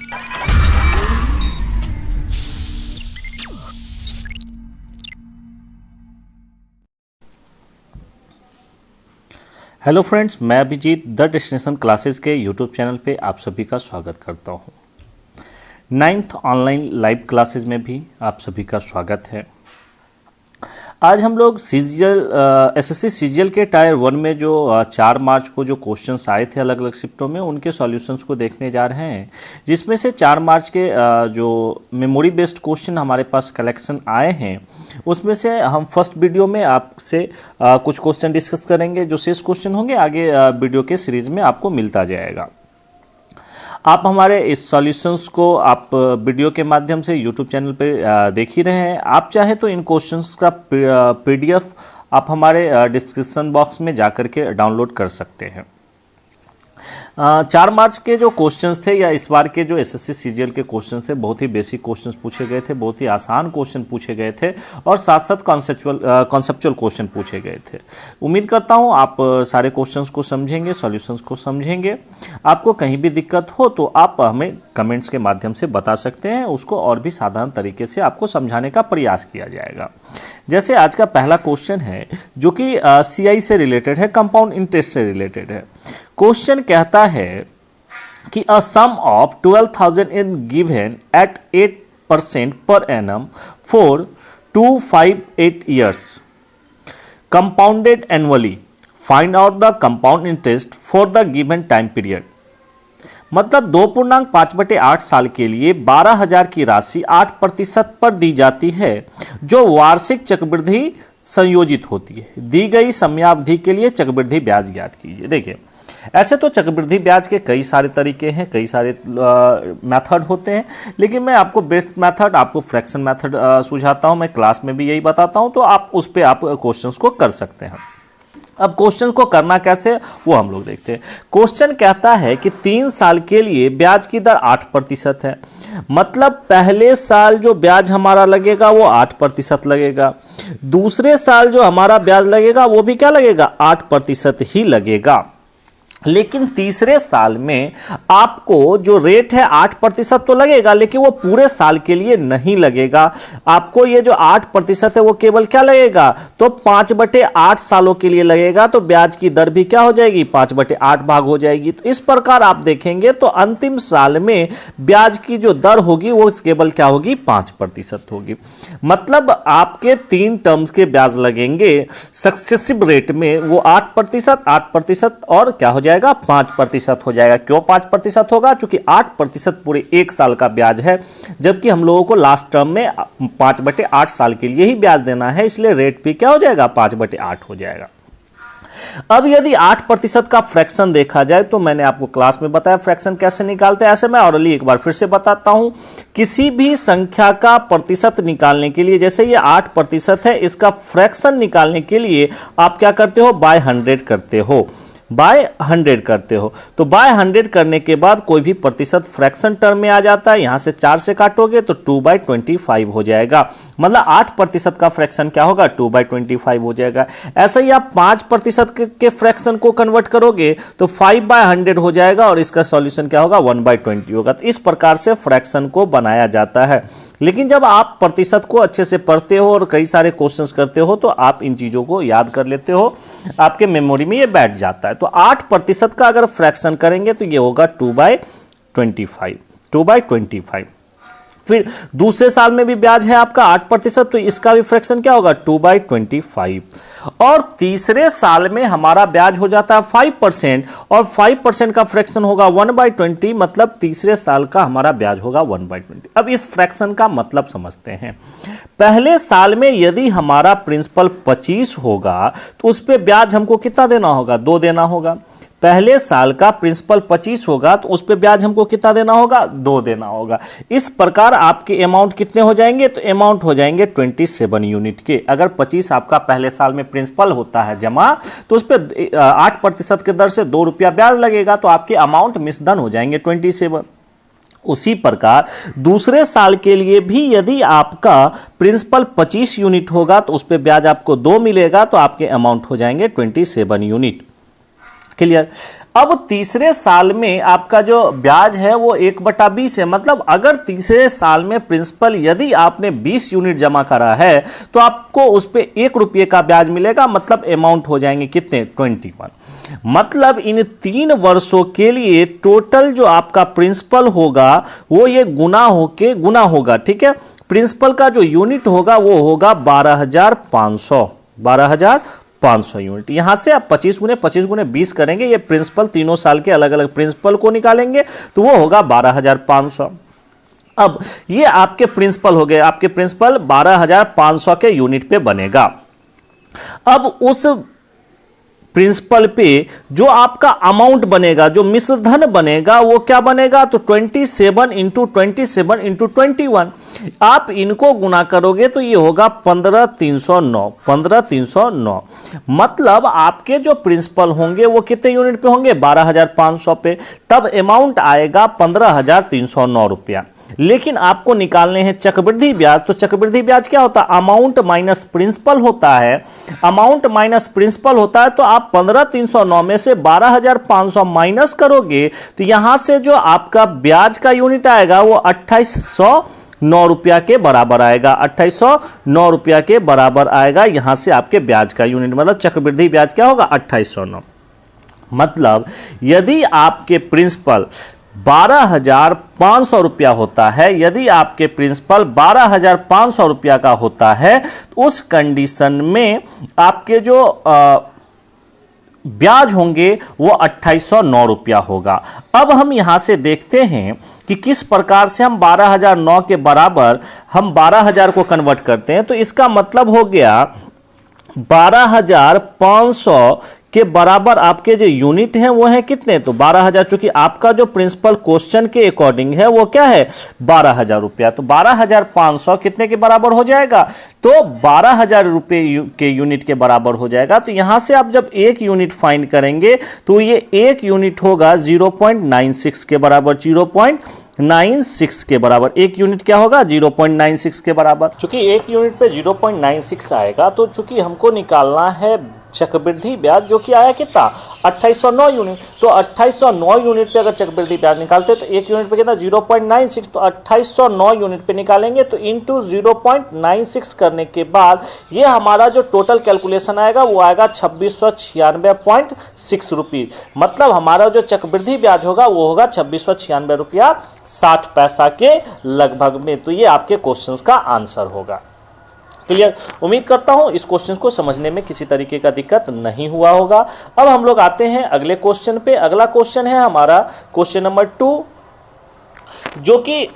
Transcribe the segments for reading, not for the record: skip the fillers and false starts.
Hello friends, मैं Abhijit the destination classes के YouTube channel पे आप सभी का स्वागत करता हूँ। 9th ऑनलाइन लाइव क्लासेस में भी आप सभी का स्वागत है। आज हम लोग एसएससी सीजीएल के टायर 1 में जो 4 मार्च को जो क्वेश्चंस आए थे अलग अलग शिफ्टों में, उनके सॉल्यूशंस को देखने जा रहे हैं, जिसमें से 4 मार्च के जो मेमोरी बेस्ड क्वेश्चन हमारे पास कलेक्शन आए हैं, उसमें से हम फर्स्ट वीडियो में आपसे कुछ क्वेश्चन डिस्कस करेंगे। जो शेष क्वेश्चन होंगे आगे वीडियो के सीरीज में आपको मिलता जाएगा। आप हमारे इस सॉल्यूशंस को आप वीडियो के माध्यम से यूट्यूब चैनल पे देख ही रहे हैं। आप चाहे तो इन क्वेश्चंस का पीडीएफ आप हमारे डिस्क्रिप्शन बॉक्स में जाकर के डाउनलोड कर सकते हैं। 4 मार्च के जो क्वेश्चंस थे या इस बार के जो एसएससी सीजीएल के क्वेश्चंस थे, बहुत ही बेसिक क्वेश्चंस पूछे गए थे, बहुत ही आसान क्वेश्चन पूछे गए थे और साथ साथ कॉन्सेप्चुअल क्वेश्चन पूछे गए थे। उम्मीद करता हूं आप सारे क्वेश्चंस को समझेंगे, सॉल्यूशंस को समझेंगे। आपको कहीं भी दिक्कत हो तो आप हमें कमेंट्स के माध्यम से बता सकते हैं, उसको और भी साधारण तरीके से आपको समझाने का प्रयास किया जाएगा। जैसे आज का पहला क्वेश्चन है जो कि सीआई से रिलेटेड है, कंपाउंड इंटरेस्ट से रिलेटेड है। क्वेश्चन कहता है कि a sum of 12,000 is given at 8% per annum for 258 years compounded annually. Find out the compound interest for the given time period. मतलब 2.5/8 साल के लिए 12,000 की राशि 8% पर दी जाती है, जो वार्षिक चक्रवृद्धि संयोजित होती है। दी गई समयावधि के लिए चक्रवृद्धि ब्याज ज्ञात कीजिए। देखिए, ऐसे तो चक्रवृद्धि ब्याज के कई सारे तरीके हैं, कई सारे मेथड होते हैं, लेकिन मैं आपको बेस्ट मेथड, आपको फ्रैक्शन मेथड सुझाता हूं। मैं क्लास में भी यही बताता हूं, तो आप उस पर आप क्वेश्चंस को कर सकते हैं। अब क्वेश्चन को करना कैसे वो हम लोग देखते हैं। क्वेश्चन कहता है कि 3 साल के लिए ब्याज की दर 8% है। मतलब पहले साल जो ब्याज हमारा लगेगा वो 8% लगेगा, दूसरे साल जो हमारा ब्याज लगेगा वो भी क्या लगेगा, 8% ही लगेगा। लेकिन तीसरे साल में आपको जो रेट है 8% तो लगेगा, लेकिन वो पूरे साल के लिए नहीं लगेगा। आपको ये जो 8% है वो केवल क्या लगेगा, तो 5/8 सालों के लिए लगेगा। तो ब्याज की दर भी क्या हो जाएगी, 5/8 भाग हो जाएगी। तो इस प्रकार आप देखेंगे तो अंतिम साल में ब्याज की जो दर होगी वो केवल क्या होगी, 5% होगी। मतलब आपके 3 टर्म्स के ब्याज लगेंगे सक्सेसिव रेट में, वो 8% और क्या हो जाएगा, 5% हो जाएगा। क्यों 5% होगा, क्योंकि 8% पूरे 1 साल का ब्याज है, जबकि हम लोगों को लास्ट टर्म में 5/8 साल के लिए ही ब्याज देना है, इसलिए रेट भी क्या हो जाएगा, 5/8 हो जाएगा। अब यदि 8% का फ्रैक्शन देखा जाए तो मैंने आपको क्लास में बताया फ्रैक्शन कैसे निकालते हैं। ऐसे मैं ऑरली एक बार फिर से बताता हूं। किसी भी संख्या का प्रतिशत निकालने के लिए, जैसे ये 8% है, इसका फ्रैक्शन निकालने के लिए आप क्या करते हो, बाय 100 करते हो, बाय 100 करते हो। तो बाय 100 करने के बाद कोई भी प्रतिशत फ्रैक्शन टर्म में आ जाता है। यहां से 4 से काटोगे तो 2/25 हो जाएगा। मतलब 8% का फ्रैक्शन क्या होगा, 2/25 हो जाएगा। ऐसा ही आप 5% के फ्रैक्शन को कन्वर्ट करोगे तो 5/100 हो जाएगा और इसका सॉल्यूशन क्या होगा, 1/20 होगा। तो इस प्रकार से फ्रैक्शन को बनाया जाता है। लेकिन जब आप प्रतिशत को अच्छे से पढ़ते हो और कई सारे क्वेश्चंस करते हो तो आप इन चीजों को याद कर लेते हो, आपके मेमोरी में ये बैठ जाता है। तो 8% का अगर फ्रैक्शन करेंगे तो ये होगा 2/25। फिर दूसरे साल में भी ब्याज है आपका 8%, तो इसका भी फ्रैक्शन क्या होगा, 2/25। और तीसरे साल में हमारा ब्याज हो जाता है 5% और 5% का फ्रैक्शन होगा 1/20। मतलब तीसरे साल का हमारा ब्याज होगा 1/20। अब इस फ्रैक्शन का मतलब समझते हैं। पहले साल में यदि हमारा प्रिंसिपल 25 होगा तो उस पर ब्याज हमको कितना देना होगा, 2 देना होगा। पहले साल का प्रिंसिपल 25 होगा तो उस पे ब्याज हमको कितना देना होगा, 2 देना होगा। इस प्रकार आपके अमाउंट कितने हो जाएंगे, तो अमाउंट हो जाएंगे 27 यूनिट के। अगर 25 आपका पहले साल में प्रिंसिपल होता है जमा, तो उस पे 8% के दर से 2 रुपया ब्याज लगेगा, तो आपके अमाउंट मिसधन हो जाएंगे 27। उसी प्रकार दूसरे साल के लिए भी यदि आपका प्रिंसिपल 25 यूनिट होगा तो उस पे ब्याज आपको 2 मिलेगा, तो आपके अमाउंट हो जाएंगे 27 यूनिट। क्लियर। अब तीसरे साल में आपका जो ब्याज है वो 1/20 है। मतलब अगर तीसरे साल में प्रिंसिपल यदि आपने 20 यूनिट जमा करा है तो आपको उस पे 1 रुपये का ब्याज मिलेगा। मतलब अमाउंट हो जाएंगे कितने, 21। मतलब इन 3 वर्षों के लिए टोटल जो आपका प्रिंसिपल होगा वो ये गुना होगा। ठीक है, प्रिंसिपल का जो यूनिट होगा वो होगा 12,500 यूनिट। यहां से आप 25 गुने 20 करेंगे, ये प्रिंसिपल तीनों साल के अलग अलग प्रिंसिपल को निकालेंगे तो वो होगा 12,500। अब ये आपके प्रिंसिपल हो गए, आपके प्रिंसिपल 12,500 के यूनिट पे बनेगा। अब उस प्रिंसिपल पे जो आपका अमाउंट बनेगा, जो मिश्र धन बनेगा वो क्या बनेगा, तो 27 इंटू 27 इंटू 21। आप इनको गुना करोगे तो ये होगा 15,309। मतलब आपके जो प्रिंसिपल होंगे वो कितने यूनिट पे होंगे, 12,500 पे। तब अमाउंट आएगा 15,309 रुपया। लेकिन आपको निकालने हैं चक्रवृद्धि ब्याज। तो चक्रवृद्धि ब्याज क्या होता है, अमाउंट माइनस प्रिंसिपल होता है। अमाउंट माइनस प्रिंसिपल होता है तो आप 15,309 में से 12,500 माइनस करोगे तो यहां से जो आपका ब्याज का यूनिट आएगा वो 2,809 रुपया के बराबर आएगा। 2,809 रुपया के बराबर आएगा यहां से आपके ब्याज का यूनिट। मतलब चक्रवृद्धि ब्याज क्या होगा, 2,809। मतलब यदि आपके प्रिंसिपल 12,500 रुपया होता है, यदि आपके प्रिंसिपल 12,500 रुपया का होता है तो उस कंडीशन में आपके जो ब्याज होंगे वो 2,809 रुपया होगा। अब हम यहां से देखते हैं कि किस प्रकार से हम 12,009 के बराबर हम 12,000 को कन्वर्ट करते हैं। तो इसका मतलब हो गया 12,500 के बराबर आपके जो यूनिट हैं वो है कितने, तो 12,000। चूंकि आपका जो प्रिंसिपल क्वेश्चन के अकॉर्डिंग है वो क्या है, 12,000 रुपया। तो 12,500 कितने के बराबर हो जाएगा, तो 12,000 रुपये के यूनिट के बराबर हो जाएगा। तो यहां से आप जब एक यूनिट फाइंड करेंगे तो ये एक यूनिट होगा 0.96 के बराबर। 0.96 के बराबर एक यूनिट क्या होगा, 0.96 के बराबर। चूंकि एक यूनिट पे 0.96 आएगा तो चूंकि हमको निकालना है चक्रवृद्धि ब्याज जो कि आया कितना, 2,809 यूनिट। तो 2,809 यूनिट पे अगर चक्रवृद्धि ब्याज निकालते तो एक यूनिट पे कितना 0.96, तो 2,809 यूनिट पे निकालेंगे तो इंटू 0.96 करने के बाद ये हमारा जो टोटल कैलकुलेशन आएगा वो आएगा 2,696.6 रुपये। मतलब हमारा जो चक्रवृद्धि ब्याज होगा वो होगा 2,696 रुपया 60 पैसा के लगभग में। तो ये आपके क्वेश्चन का आंसर होगा। क्लियर, उम्मीद करता हूं इस क्वेश्चन को समझने में किसी तरीके का दिक्कत नहीं हुआ होगा। अब हम लोग आते हैं अगले क्वेश्चन पे। अगला क्वेश्चन है हमारा क्वेश्चन नंबर 2 जो कि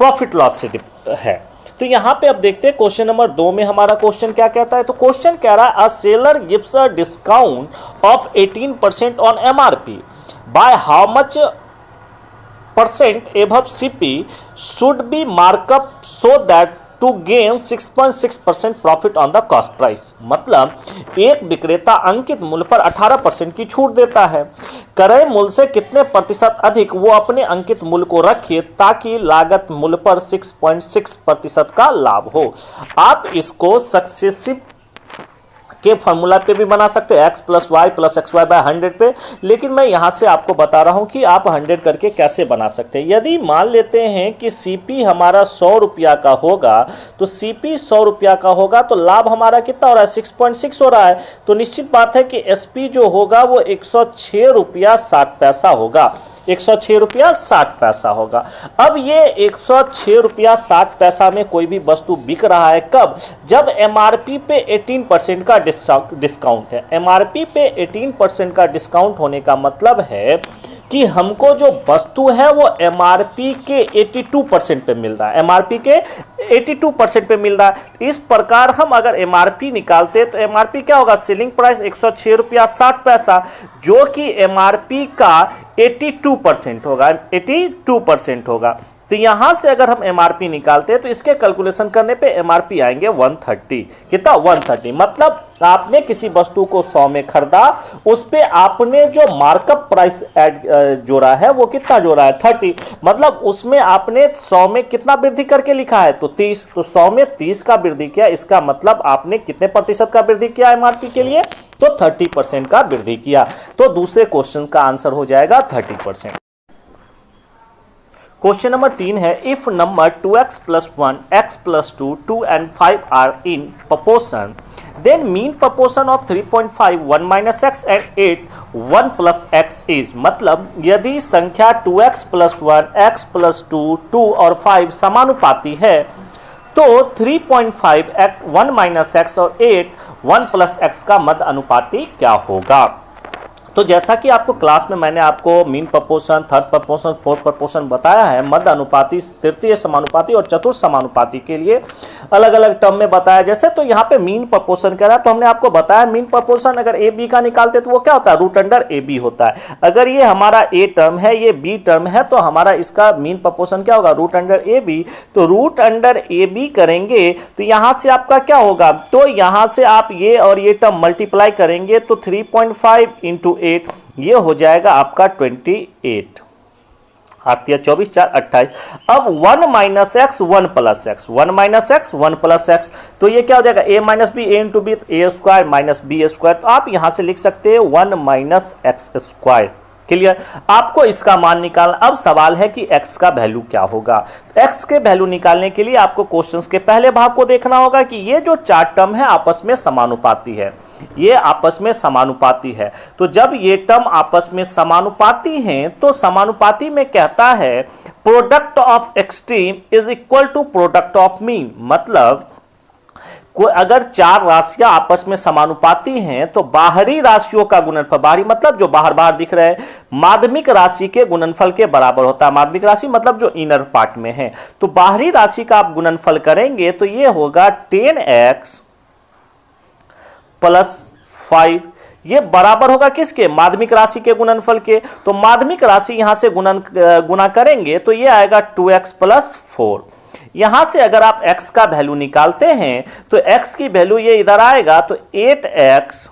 प्रॉफिट लॉस से है। तो यहां पे अब देखते हैं क्वेश्चन नंबर 2 में हमारा क्वेश्चन क्या कहता है। तो क्वेश्चन कह रहा है a seller gives a discount of 18% on MRP, by how much % above CP should be markup so that to gain 6.6% profit on the cost price. मतलब एक विक्रेता अंकित मूल्य पर 18% की छूट देता है, क्रय मूल्य से कितने प्रतिशत अधिक वो अपने अंकित मूल्य को रखे ताकि लागत मूल्य पर 6.6% का लाभ हो। आप इसको सक्सेसिव के फॉर्मूला पे भी बना सकते हैं, x + y + xy / 100 पे। लेकिन मैं यहां से आपको बता रहा हूं कि आप 100 करके कैसे बना सकते हैं। यदि मान लेते हैं कि CP हमारा 100 रुपया का होगा तो CP 100 रुपया का होगा तो लाभ हमारा कितना हो रहा है, 6.6 हो रहा है। तो निश्चित बात है कि SP जो होगा वो 106 रुपया 60 पैसा होगा। 106 रुपया 60 पैसा होगा। अब ये 106 रुपया 60 पैसा में कोई भी वस्तु बिक रहा है कब, जब MRP पे 18% का डिस्काउंट है। MRP पे 18% का डिस्काउंट होने का मतलब है कि हमको जो वस्तु है वो MRP के 82% पे मिल रहा है। MRP के 82% पे मिल रहा है। इस प्रकार हम अगर MRP निकालते तो MRP क्या होगा, सेलिंग प्राइस 106 रुपया 60 पैसा जो कि MRP का 82% होगा। 82% होगा। तो यहां से अगर हम MRP निकालते हैं तो इसके कैलकुलेशन करने पे MRP आएंगे 130। कितना, 130। मतलब आपने किसी वस्तु को 100 में खरीदा, उस पे आपने जो मार्कअप प्राइस जोड़ा है वो कितना जोड़ा है 30, मतलब उसमें आपने 100 में कितना वृद्धि करके लिखा है तो 30, तो 100 में 30 का वृद्धि किया, इसका मतलब आपने कितने प्रतिशत का वृद्धि किया एमआरपी के लिए तो 30% का वृद्धि किया। तो दूसरे क्वेश्चन का आंसर हो जाएगा 30%। क्वेश्चन नंबर 3 है, if number 2x plus 1, x plus 2, 2 and 5 are in proportion, then mean proportion of 3.5, 1 minus x and 8, 1 plus x is, मतलब यदि संख्या 2x plus 1, x plus 2, 2 और 5 समानुपाती है तो 3.5, 1 minus x और 8, 1 plus x का मध्य अनुपाती क्या होगा। तो जैसा कि आपको क्लास में मैंने आपको mean proportion, third proportion, fourth proportion बताया है, मध्य अनुपाती, तृतीय समानुपाती और चतुर्थ समानुपाती के लिए अलग अलग टर्म में बताया। जैसे तो यहाँ पे मीन प्रपोर्शन कह रहा है तो हमने आपको बताया मीन प्रपोर्शन अगर ए बी का निकालते तो वो क्या होता है रूट अंडर ए बी होता है। अगर ये हमारा ए टर्म है, ये बी टर्म है, तो हमारा इसका मीन प्रपोर्शन क्या होगा रूट अंडर ए बी। तो रूट अंडर ए बी करेंगे तो यहां से आपका क्या होगा, तो यहां से आप ये और ये टर्म मल्टीप्लाई करेंगे तो 3.5 इंटू 8 ये हो जाएगा आपका 28, 24 4 28। अब 1 minus x 1 plus x, 1 minus x 1 plus x, तो ये क्या हो जाएगा ए माइनस बी, ए इंटू बी, ए स्क्वायर माइनस बी स्क्वायर। तो आप यहां से लिख सकते हैं 1 माइनस एक्स स्क्वायर। क्लियर, आपको इसका मान निकालना। अब सवाल है कि x का वैल्यू क्या होगा। x के वैल्यू निकालने के लिए आपको क्वेश्चंस के पहले भाग को देखना होगा कि ये जो चार टर्म है आपस में समानुपाती है, ये आपस में समानुपाती है। तो जब ये टर्म आपस में समानुपाती हैं तो समानुपाती में कहता है product of extreme is equal to product of mean, मतलब अगर चार राशियां आपस में समानुपाती हैं तो बाहरी राशियों का गुणनफल, बाहरी मतलब जो बाहर बाहर दिख रहे हैं, माध्यमिक राशि के गुणनफल के बराबर होता है। माध्यमिक राशि मतलब जो इनर पार्ट में है, तो बाहरी राशि का आप गुणनफल करेंगे तो ये होगा 10x प्लस 5, ये बराबर होगा किसके, माध्यमिक राशि के गुणनफल के। तो माध्यमिक राशि यहां से गुना करेंगे तो ये आएगा 2x प्लस 4। यहां से अगर आप x का वैल्यू निकालते हैं तो x की वैल्यू ये इधर आएगा तो 8x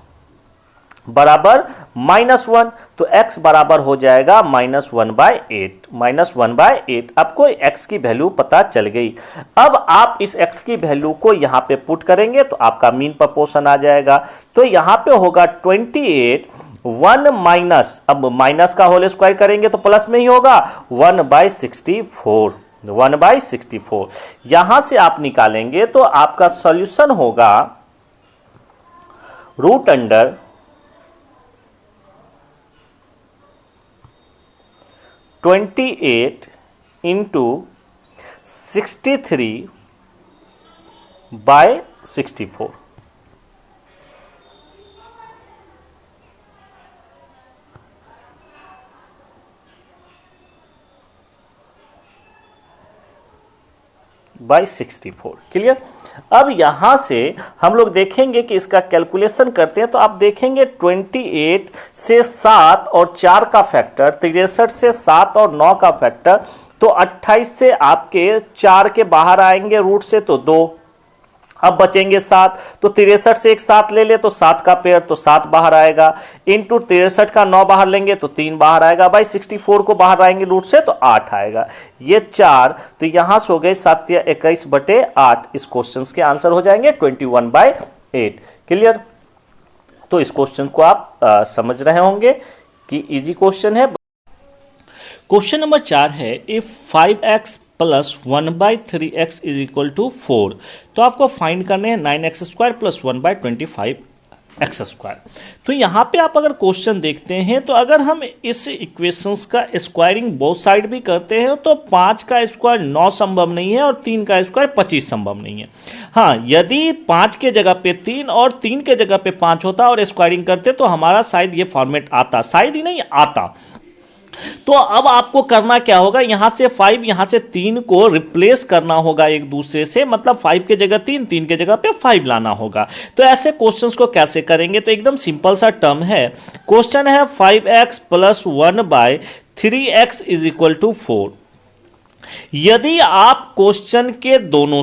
बराबर -1, तो x बराबर हो जाएगा -1/8, -1/8। आपको x की वैल्यू पता चल गई। अब आप इस x की वैल्यू को यहां पे पुट करेंगे तो आपका मीन प्रपोर्शन आ जाएगा। तो यहां पे होगा 28, 1 माइनस, अब माइनस का होल स्क्वायर करेंगे तो प्लस में ही होगा 1/64, 1/64। यहां से आप निकालेंगे तो आपका सॉल्यूशन होगा root under 28 into 63/64। By 64। Clear. अब यहां से हम लोग देखेंगे कि इसका कैलकुलेशन करते हैं तो आप देखेंगे 28 से 7 और 4 का फैक्टर, 63 से 7 और 9 का फैक्टर, तो 28 से आपके 4 के बाहर आएंगे रूट से तो 2, अब बचेंगे 7, तो 63 से एक 7 ले ले तो 7 का पेयर तो 7 बाहर आएगा, इंटू 63 का 9 बाहर लेंगे तो 3 बाहर आएगा, बाई 64 को बाहर आएंगे रूट से तो 8 आएगा, ये 4, तो यहां से हो गए 7 या 21/8। इस क्वेश्चन के आंसर हो जाएंगे 21/8। क्लियर। तो इस क्वेश्चन को आप समझ रहे होंगे कि इजी क्वेश्चन है। क्वेश्चन नंबर 4 है, if 5x plus 1/3x is equal to 4, तो आपको फाइंड करने हैं 9x square plus 1/25x square. तो यहां पे आप अगर क्वेश्चन देखते हैं तो अगर हम इस इक्वेशंस का स्क्वायरिंग बोथ साइड भी करते हैं तो 5 का स्क्वायर 9 संभव नहीं है और 3 का स्क्वायर 25 संभव नहीं है। हाँ, यदि 5 के जगह पे 3 और 3 के जगह पे 5 होता और स्क्वायरिंग करते तो हमारा शायद ये फॉर्मेट आता, शायद ही नहीं आता। तो अब आपको करना क्या होगा, यहां से 5, यहां से 3 को रिप्लेस करना होगा एक दूसरे से, मतलब 5 के जगह 3, 3 के जगह पे 5 लाना होगा। तो ऐसे क्वेश्चंस को कैसे करेंगे, तो एकदम सिंपल सा टर्म है। क्वेश्चन है 5x plus 1/3x is equal to 4। यदि आप क्वेश्चन के दोनों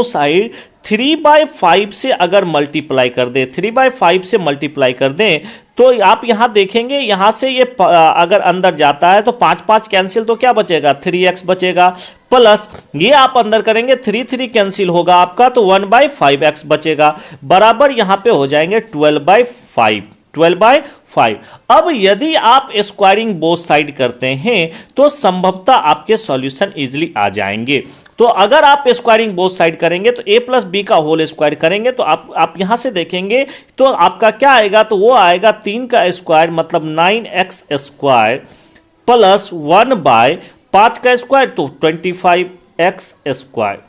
साइड 3/5 से अगर मल्टीप्लाई कर दे, 3/5 से मल्टीप्लाई कर दें तो आप यहां देखेंगे, यहां से ये अगर अंदर जाता है तो 5 5 कैंसिल, तो क्या बचेगा 3x बचेगा, प्लस ये आप अंदर करेंगे 3 3 कैंसिल होगा आपका, तो 1/5x बचेगा, बराबर यहां पे हो जाएंगे 12/5, 12/5। अब यदि आप स्क्वायरिंग बोथ साइड करते हैं तो संभवतः आपके सॉल्यूशन इजीली आ जाएंगे। तो अगर आप स्क्वायरिंग बोथ साइड करेंगे तो a प्लस बी का होल स्क्वायर करेंगे तो आप यहां से देखेंगे तो आपका क्या आएगा, तो वो आएगा 3 का स्क्वायर मतलब 9x स्क्वायर प्लस 1/5 का स्क्वायर तो 25x स्क्वायर।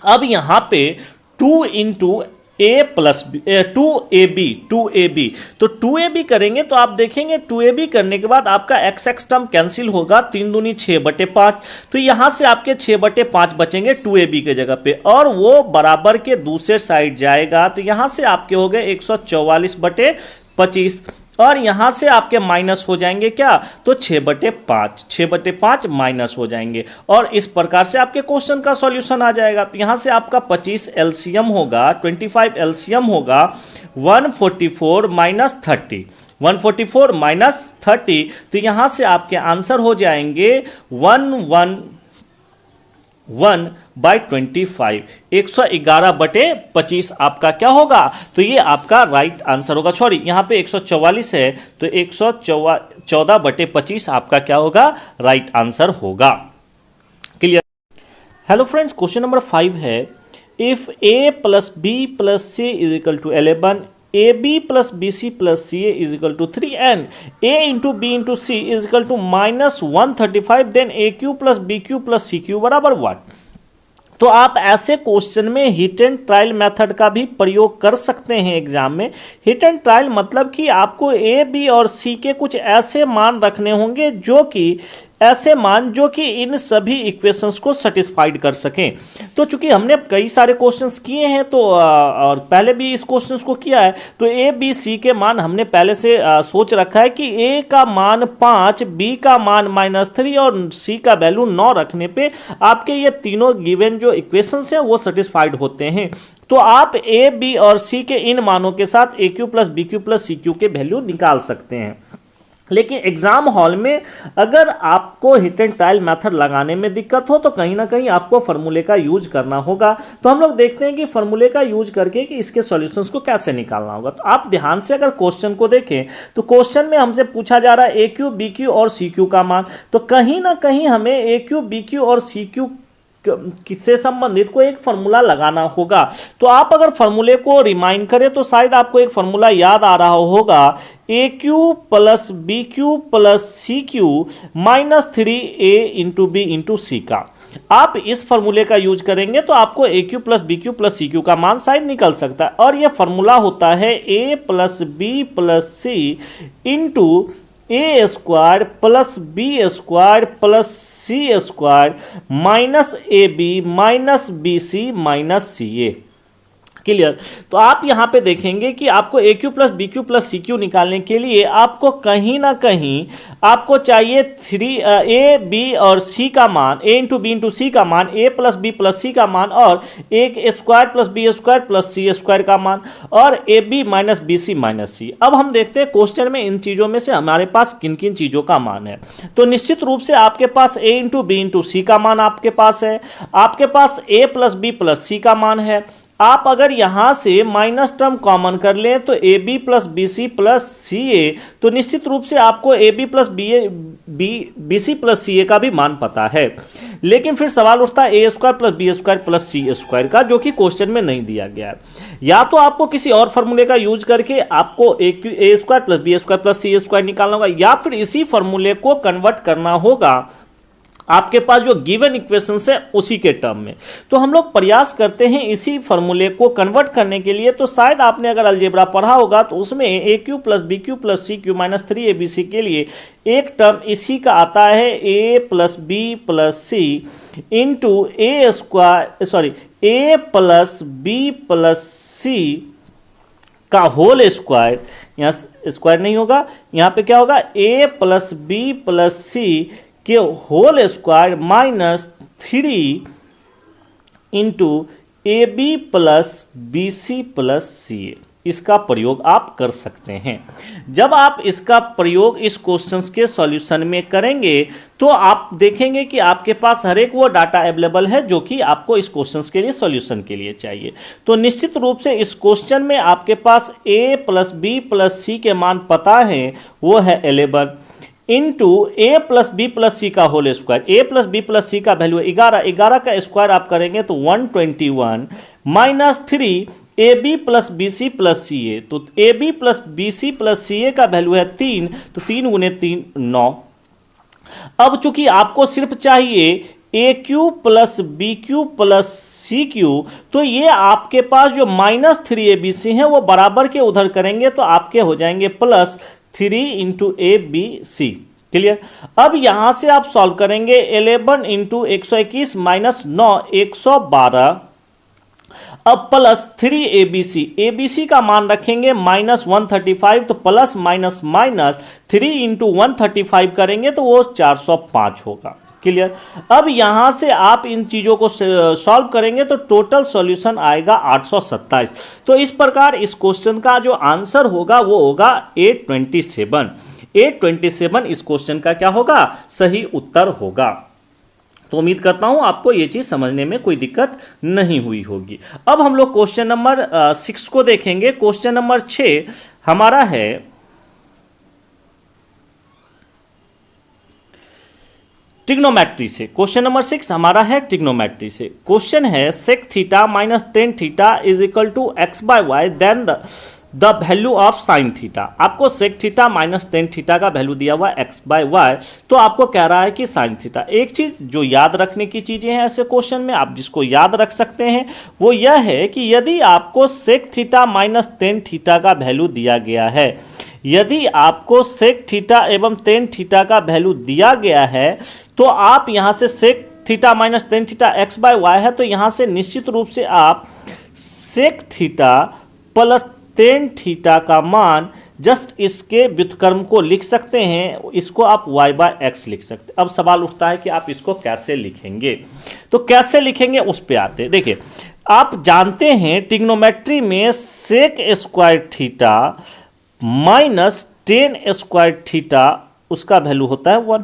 अब यहां पे 2 into a plus B, 2ab, तो 2ab करेंगे तो आप देखेंगे 2ab करने के बाद आपका x टर्म कैंसिल होगा, 3 दूनी 6/5, तो यहां से आपके 6/5 बचेंगे 2ab के जगह पे, और वो बराबर के दूसरे साइड जाएगा तो यहां से आपके हो गए 144/25, और यहां से आपके माइनस हो जाएंगे क्या, तो 6/5, 6/5 माइनस हो जाएंगे, और इस प्रकार से आपके क्वेश्चन का सॉल्यूशन आ जाएगा। तो यहां से आपका 25 एलसीएम होगा, 25 एलसीएम होगा 144 माइनस 30, 144 माइनस 30, तो यहां से आपके आंसर हो जाएंगे 111/25, 111/25 आपका क्या होगा, तो ये आपका राइट आंसर होगा। सॉरी, यहां पे 144 है तो 114/25 आपका क्या होगा, राइट आंसर होगा। Clear. Hello friends, question number 5 है, if a plus B plus C is equal to 11, AB plus BC plus CA is equal to 3 and A into B into C is equal to minus 135, then AQ plus BQ plus CQ बराबर what? तो आप ऐसे question में hit and trial method का भी प्रयोग कर सकते हैं एग्जाम में। हिट एंड ट्रायल मतलब कि आपको ए बी और सी के कुछ ऐसे मान रखने होंगे जो कि इन सभी इक्वेशंस को सेटिस्फाइड कर सकें। तो चूंकि हमने कई सारे क्वेश्चंस किए हैं तो और पहले भी इस क्वेश्चंस को किया है, तो ए बी सी के मान हमने पहले से सोच रखा है कि ए का मान 5, बी का मान -3 और सी का वैल्यू 9 रखने पे आपके ये तीनों गिवन जो इक्वेशंस हैं वो सेटिस्फाइड होते हैं। तो आप ए बी और सी के इन मानों के साथ a cube plus b cube plus c cube के वैल्यू निकाल सकते हैं। लेकिन एग्जाम हॉल में अगर आपको हिट एंड ट्रायल मेथड लगाने में दिक्कत हो तो कहीं ना कहीं आपको फॉर्मूले का यूज करना होगा। तो हम लोग देखते हैं कि फॉर्मूले का यूज करके कि इसके सॉल्यूशंस को कैसे निकालना होगा। तो आप ध्यान से अगर क्वेश्चन को देखें तो क्वेश्चन में हमसे पूछा जा रहा है ए क्यू बी क्यू और सी क्यू का मान, तो कहीं ना कहीं हमें ए क्यू बी क्यू और सी क्यू किससे संबंधित को एक फॉर्मूला लगाना होगा। तो आप अगर फॉर्मूले को रिमाइंड करें तो शायद आपको एक फॉर्मूला याद आ रहा होगा, a cube plus b cube plus c cube minus 3a into B into सी का। आप इस फॉर्मूले का यूज करेंगे तो आपको a cube plus b cube plus c cube का मान शायद निकल सकता है, और यह फॉर्मूला होता है a plus B plus c into a square plus B square plus C square minus a B minus B C minus c a. Clear. तो आप यहां पे देखेंगे कि आपको a cube plus b cube plus c cube निकालने के लिए आपको कहीं ना कहीं आपको चाहिए 3 ए बी और सी का मान, ए इंटू बी इंटू सी का मान, ए प्लस बी प्लस सी का मान, और A square plus B square plus C square का मान, और A B minus B C minus C. अब हम देखते हैं क्वेश्चन में इन चीजों में से हमारे पास किन किन चीजों का मान है। तो निश्चित रूप से आपके पास ए इंटू बी इंटू सी का मान आपके पास है, आपके पास ए प्लस बी प्लस सी का मान है। आप अगर यहां से माइनस टर्म कॉमन कर लें तो a b plus b c plus c a, तो निश्चित रूप से आपको a b plus b c plus c a का भी मान पता है। लेकिन फिर सवाल उठता है a square plus B square plus C square का, जो कि क्वेश्चन में नहीं दिया गया है। या तो आपको किसी और फॉर्मूले का यूज करके आपको a square plus B square plus C square निकालना होगा, या फिर इसी फॉर्मूले को कन्वर्ट करना होगा आपके पास जो गिवन इक्वेशन है उसी के टर्म में। तो हम लोग प्रयास करते हैं इसी फॉर्मूले को कन्वर्ट करने के लिए। तो शायद आपने अगर अलजेब्रा पढ़ा होगा तो उसमें a cube plus b cube plus c cube minus 3abc के लिए एक टर्म इसी का आता है, a plus B plus c into a plus B plus सी का होल स्क्वायर। यहां स्क्वायर नहीं होगा, यहां पे क्या होगा, a plus B plus c के whole square minus 3 into A b plus b c plus c a, इसका प्रयोग आप कर सकते हैं। जब आप इसका प्रयोग इस क्वेश्चंस के सॉल्यूशन में करेंगे तो आप देखेंगे कि आपके पास हर एक वो डाटा अवेलेबल है जो कि आपको इस क्वेश्चंस के लिए सॉल्यूशन के लिए चाहिए। तो निश्चित रूप से इस क्वेश्चन में आपके पास a plus B plus c के मान पता है, वो है 11 into a plus B plus सी का होल स्क्वायर। ए प्लस बी प्लस सी का वैल्यू 11, 11 का स्क्वायर आप करेंगे तो 121 minus 3 a b plus b c plus c a. तो a b plus b c plus c a का वैल्यू है 3, तो 3 गुने 3 9। अब चूंकि आपको सिर्फ चाहिए a cube plus b cube plus c cube, तो ये आपके पास जो माइनस 3 ए बी सी है वो बराबर के उधर करेंगे तो आपके हो जाएंगे प्लस 3 इंटू ए बी सी। क्लियर। अब यहां से आप सॉल्व करेंगे 11 इंटू 121 माइनस 9 112, अब प्लस 3 एबीसी का मान रखेंगे माइनस 135, तो प्लस माइनस माइनस 3 इंटू 135 करेंगे तो वो 405 होगा। क्लियर। अब यहां से आप इन चीजों को सॉल्व करेंगे तो टोटल सॉल्यूशन आएगा 827। तो इस प्रकार इस क्वेश्चन का जो आंसर होगा वो होगा 827। 827 इस क्वेश्चन का क्या होगा, सही उत्तर होगा। तो उम्मीद करता हूं आपको यह चीज समझने में कोई दिक्कत नहीं हुई होगी। अब हम लोग क्वेश्चन नंबर 6 को देखेंगे। क्वेश्चन नंबर 6 हमारा है ट्रिग्नोमेट्री से। क्वेश्चन नंबर 6 हमारा है ट्रिग्नोमेट्री से। क्वेश्चन है sec theta minus tan theta is equal to x by y then the value of sine theta. आपको sec theta minus tan theta का वैल्यू दिया हुआ एक्स बाय वाई, तो आपको कह रहा है कि साइन थीटा। एक चीज जो याद रखने की चीजें हैं ऐसे क्वेश्चन में, आप जिसको याद रख सकते हैं वो यह है कि यदि आपको sec theta minus tan theta का वैल्यू दिया गया है, यदि आपको सेक थीटा एवं टेन थीटा का वैल्यू दिया गया है, तो आप यहां से sec theta minus tan theta X by Y है, तो यहां से निश्चित रूप से आप sec theta plus tan theta का मान जस्ट इसके व्युत्क्रम को लिख सकते हैं, इसको आप y बाय एक्स लिख सकते हैं। अब सवाल उठता है कि आप इसको कैसे लिखेंगे, तो कैसे लिखेंगे उस पे आते हैं। देखिए, आप जानते हैं ट्रिग्नोमेट्री में sec square theta minus tan square theta उसका वैल्यू होता है 1।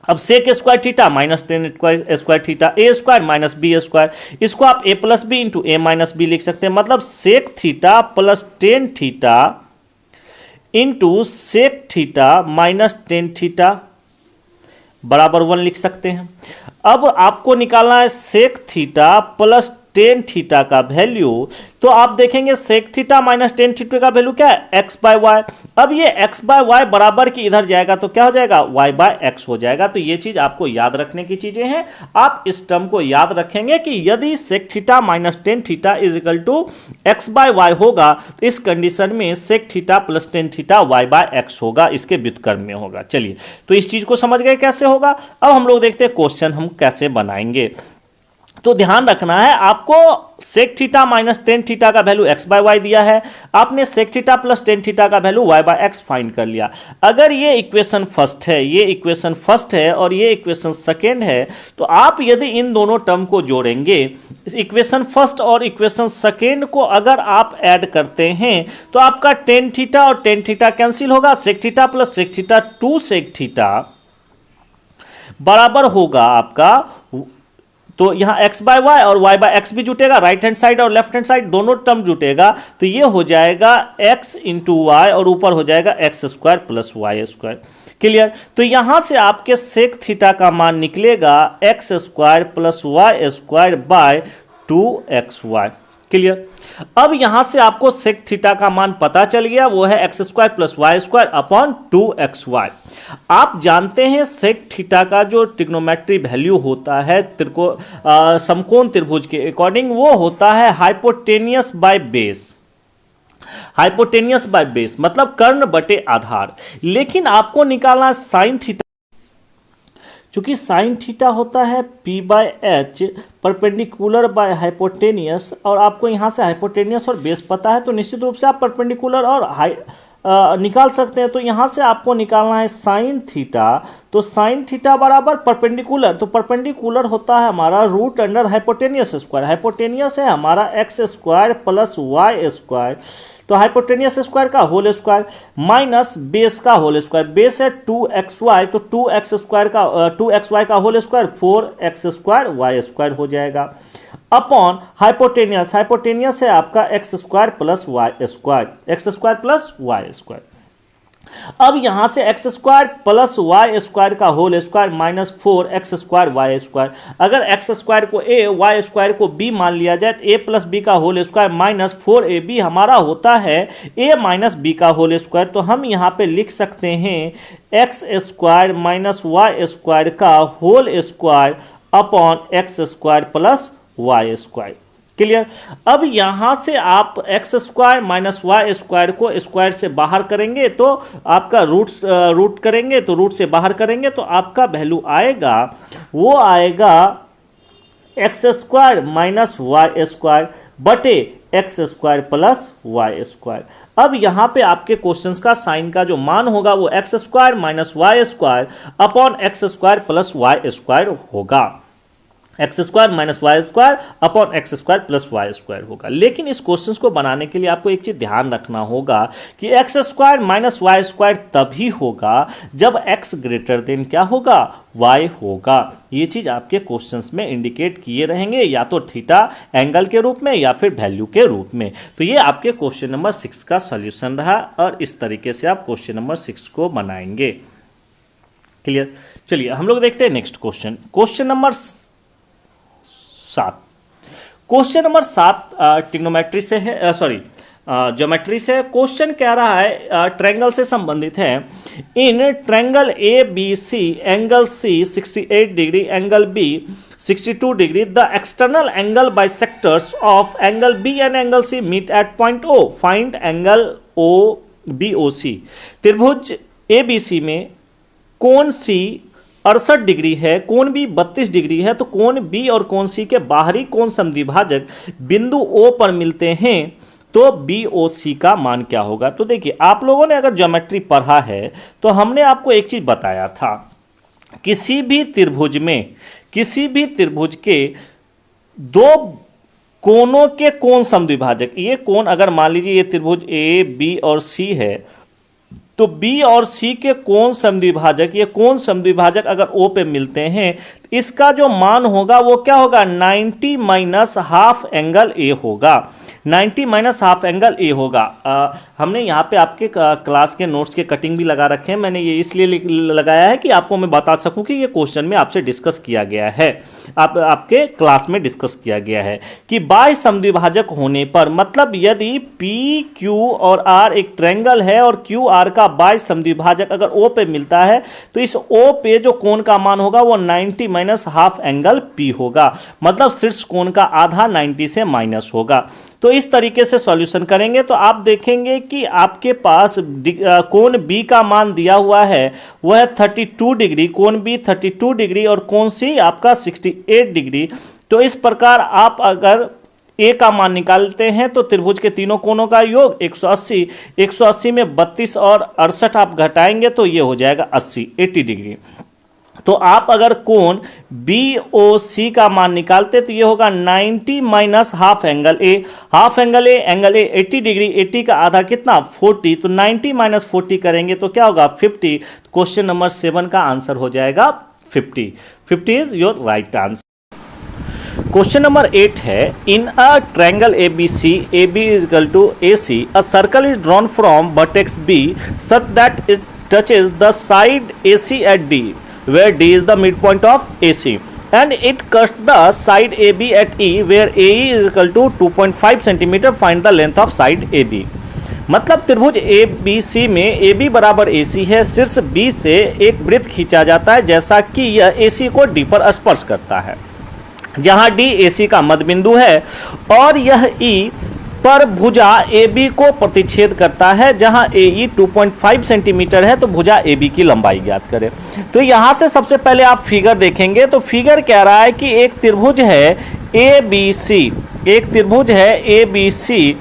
अब sec square theta minus tan square theta a square minus b square, इसको आप a plus b into a minus b लिख सकते हैं। मतलब sec theta plus tan theta into sec theta minus tan theta बराबर 1 लिख सकते हैं। अब आपको निकालना है sec theta plus tan theta का वैल्यू, तो आप देखेंगे sec theta minus tan theta का वैल्यू क्या है, एक्स बाय वाई। अब ये एक्स बाय वाई बराबर की इधर जाएगा तो क्या हो जाएगा, वाई बाय एक्स हो जाएगा। तो ये चीज आपको याद रखने की चीजें हैं। आप इस टर्म को याद रखेंगे कि यदि sec theta minus tan theta is equal to x by Y होगा, तो इस कंडीशन में sec theta plus tan theta Y by X होगा, इसके व्युत्क्रम में होगा। चलिए, तो इस चीज को समझ गए कैसे होगा। अब हम लोग देखते हैं क्वेश्चन हम कैसे बनाएंगे। तो ध्यान रखना है, आपको sec theta minus tan theta का वैल्यू एक्स बाय वाई दिया है, आपने sec theta plus tan theta का value y by x find कर लिया। अगर ये इक्वेशन फर्स्ट है, ये इक्वेशन फर्स्ट है और ये इक्वेशन सेकेंड है, तो आप यदि इन दोनों टर्म को जोड़ेंगे, इक्वेशन फर्स्ट और इक्वेशन सेकेंड को अगर आप ऐड करते हैं तो आपका टेन थीटा और टेन थीटा कैंसिल होगा, sec theta plus sec theta two sec theta बराबर होगा आपका, तो यहां x बाय वाई और y बाय एक्स भी जुटेगा, राइट हैंड साइड और लेफ्ट हैंड साइड दोनों टर्म जुटेगा, तो ये हो जाएगा x इंटू वाई और ऊपर हो जाएगा X square plus Y square. Clear. तो यहां से आपके सेक थीटा का मान निकलेगा X square plus Y square by 2xy। Clear. अब यहां से आपको सेक थीटा का मान पता चल गया, वो है X square plus Y square upon 2xy। आप जानते हैं सेक थीटा का जो ट्रिग्नोमेट्री वैल्यू होता है समकोण त्रिभुज के अकॉर्डिंग, वो होता है hypotenuse by base. Hypotenuse by base मतलब कर्ण बटे आधार। लेकिन आपको निकालना साइन थीटा, चूंकि साइन थीटा होता है p by H perpendicular by hypotenuse, और आपको यहां से हाइपोटेनियस और बेस पता है, तो निश्चित रूप से आप परपेंडिकुलर और निकाल सकते हैं। तो यहाँ से आपको निकालना है साइन थीटा, तो साइन थीटा बराबर परपेंडिकुलर, तो परपेंडिकुलर होता है हमारा root under hypotenuse square, hypotenuse है हमारा X square plus Y square, तो हाइपोटेनियस स्क्वायर का होल स्क्वायर माइनस बेस का होल स्क्वायर, बेस है 2xy, तो 2x स्क्वायर का 2xy का whole square 4x square Y square हो जाएगा, अपॉन हाइपोटेनियस, हाइपोटेनियस है आपका X square plus Y square, X square plus Y square. अब यहां से x square plus Y square का whole square minus 4x square Y square, अगर x square को a, वाई स्क्वायर को b मान लिया जाए तो a प्लस बी का होल स्क्वायर माइनस 4ab हमारा होता है a माइनस बी का होल स्क्वायर। तो हम यहां पे लिख सकते हैं x square minus Y square का whole square upon x square plus Y square. Clear. अब यहां से आप X square minus Y square को स्क्वायर से बाहर करेंगे तो आपका रूट करेंगे, तो रूट से बाहर करेंगे तो आपका वैल्यू आएगा, वो आएगा x square minus Y square बटे x square plus Y square. अब यहां पे आपके क्वेश्चंस का साइन का जो मान होगा वो x square minus Y square upon x square plus Y square होगा, x square minus Y square upon x square plus Y square होगा। लेकिन इस क्वेश्चन को बनाने के लिए आपको एक चीज ध्यान रखना होगा कि X square minus Y square तभी होगा जब एक्स ग्रेटर देन क्या होगा, वाई होगा। ये चीज आपके क्वेश्चंस में इंडिकेट किए रहेंगे, या तो थीटा एंगल के रूप में या फिर वैल्यू के रूप में। तो ये आपके क्वेश्चन नंबर 6 का सॉल्यूशन रहा और इस तरीके से आप क्वेश्चन नंबर 6 को बनाएंगे। क्लियर। चलिए हम लोग देखते हैं next question, question number 7। Question number 7 trigonometry से है, सॉरी ज्योमेट्री से। क्वेश्चन कह रहा है ट्रायंगल से संबंधित है, in triangle A B C angle C 68 degree angle B 62 degree, the external angle bisectors of angle B and angle C meet at point O, find angle O B O C. त्रिभुज A B सी में कोण सी 68 degree है, कोण B 32 degree है, तो कोण B और कोण सी के बाहरी कोण समद्विभाजक बिंदु ओ पर मिलते हैं तो बी ओ सी का मान क्या होगा। तो देखिए आप लोगों ने अगर ज्योमेट्री पढ़ा है तो हमने आपको एक चीज बताया था, किसी भी त्रिभुज में, किसी भी त्रिभुज के दो कोणों के कोण समद्विभाजक, ये कोण अगर मान लीजिए ये त्रिभुज ए बी और सी है तो बी और सी के कोण समद्विभाजक, ये कोण समद्विभाजक अगर ओ पे मिलते हैं, इसका जो मान होगा वो क्या होगा, 90 माइनस हाफ एंगल ए होगा, 90 माइनस हाफ एंगल ए होगा। हमने यहाँ पे आपके क्लास के नोट्स के कटिंग भी लगा रखे हैं, मैंने ये इसलिए लगाया है कि आपको मैं बता सकूं कि ये क्वेश्चन में आपसे डिस्कस किया गया है, आपके क्लास में डिस्कस किया गया है कि बाह्य समद्विभाजक होने पर, मतलब यदि पी क्यू और आर एक ट्रायंगल है और क्यू आर का बाह्य समद्विभाजक अगर ओ पे मिलता है तो इस ओ पे जो कोण का मान होगा वो 90 माइनस हाफ एंगल पी होगा, मतलब शीर्ष कोण का आधा 90 से माइनस होगा। तो इस तरीके से सॉल्यूशन करेंगे तो आप देखेंगे कि आपके पास कोण बी का मान दिया हुआ है वह है 32 डिग्री, कोण बी 32 डिग्री और कोण सी आपका 68 डिग्री। तो इस प्रकार आप अगर ए का मान निकालते हैं तो त्रिभुज के तीनों कोणों का योग 180, 180 में 32 और 68 आप घटाएंगे तो ये हो जाएगा 80 डिग्री। तो आप अगर कोण बी ओ सी का मान निकालते तो ये होगा 90 minus half angle A, half angle A 80 degree, 80 का आधा कितना 40, तो 90 माइनस 40 करेंगे तो क्या होगा 50। क्वेश्चन नंबर 7 का आंसर हो जाएगा 50। 50 is your right answer. Question number 8 है, in a triangle ABC, AB is equal to AC, a circle is drawn from vertex B such that it touches the side AC at D, where D is the midpoint of AC, and it cuts the side AB at E, where AE is equal to 2.5 cm. Find the length of side AB। मतलब त्रिभुज ABC में AB बराबर AC है, शीर्ष B से एक वृत्त खींचा जाता है जैसा कि यह AC को D पर स्पर्श करता है, जहां D AC का मध्य बिंदु है, और यह E पर भुजा AB को प्रतिच्छेद करता है जहां AE 2.5 सेंटीमीटर है। तो भुजा AB की लंबाई ज्ञात करें। तो यहां से सबसे पहले आप फिगर देखेंगे तो फिगर कह रहा है कि एक त्रिभुज है ABC, एक त्रिभुज है ABC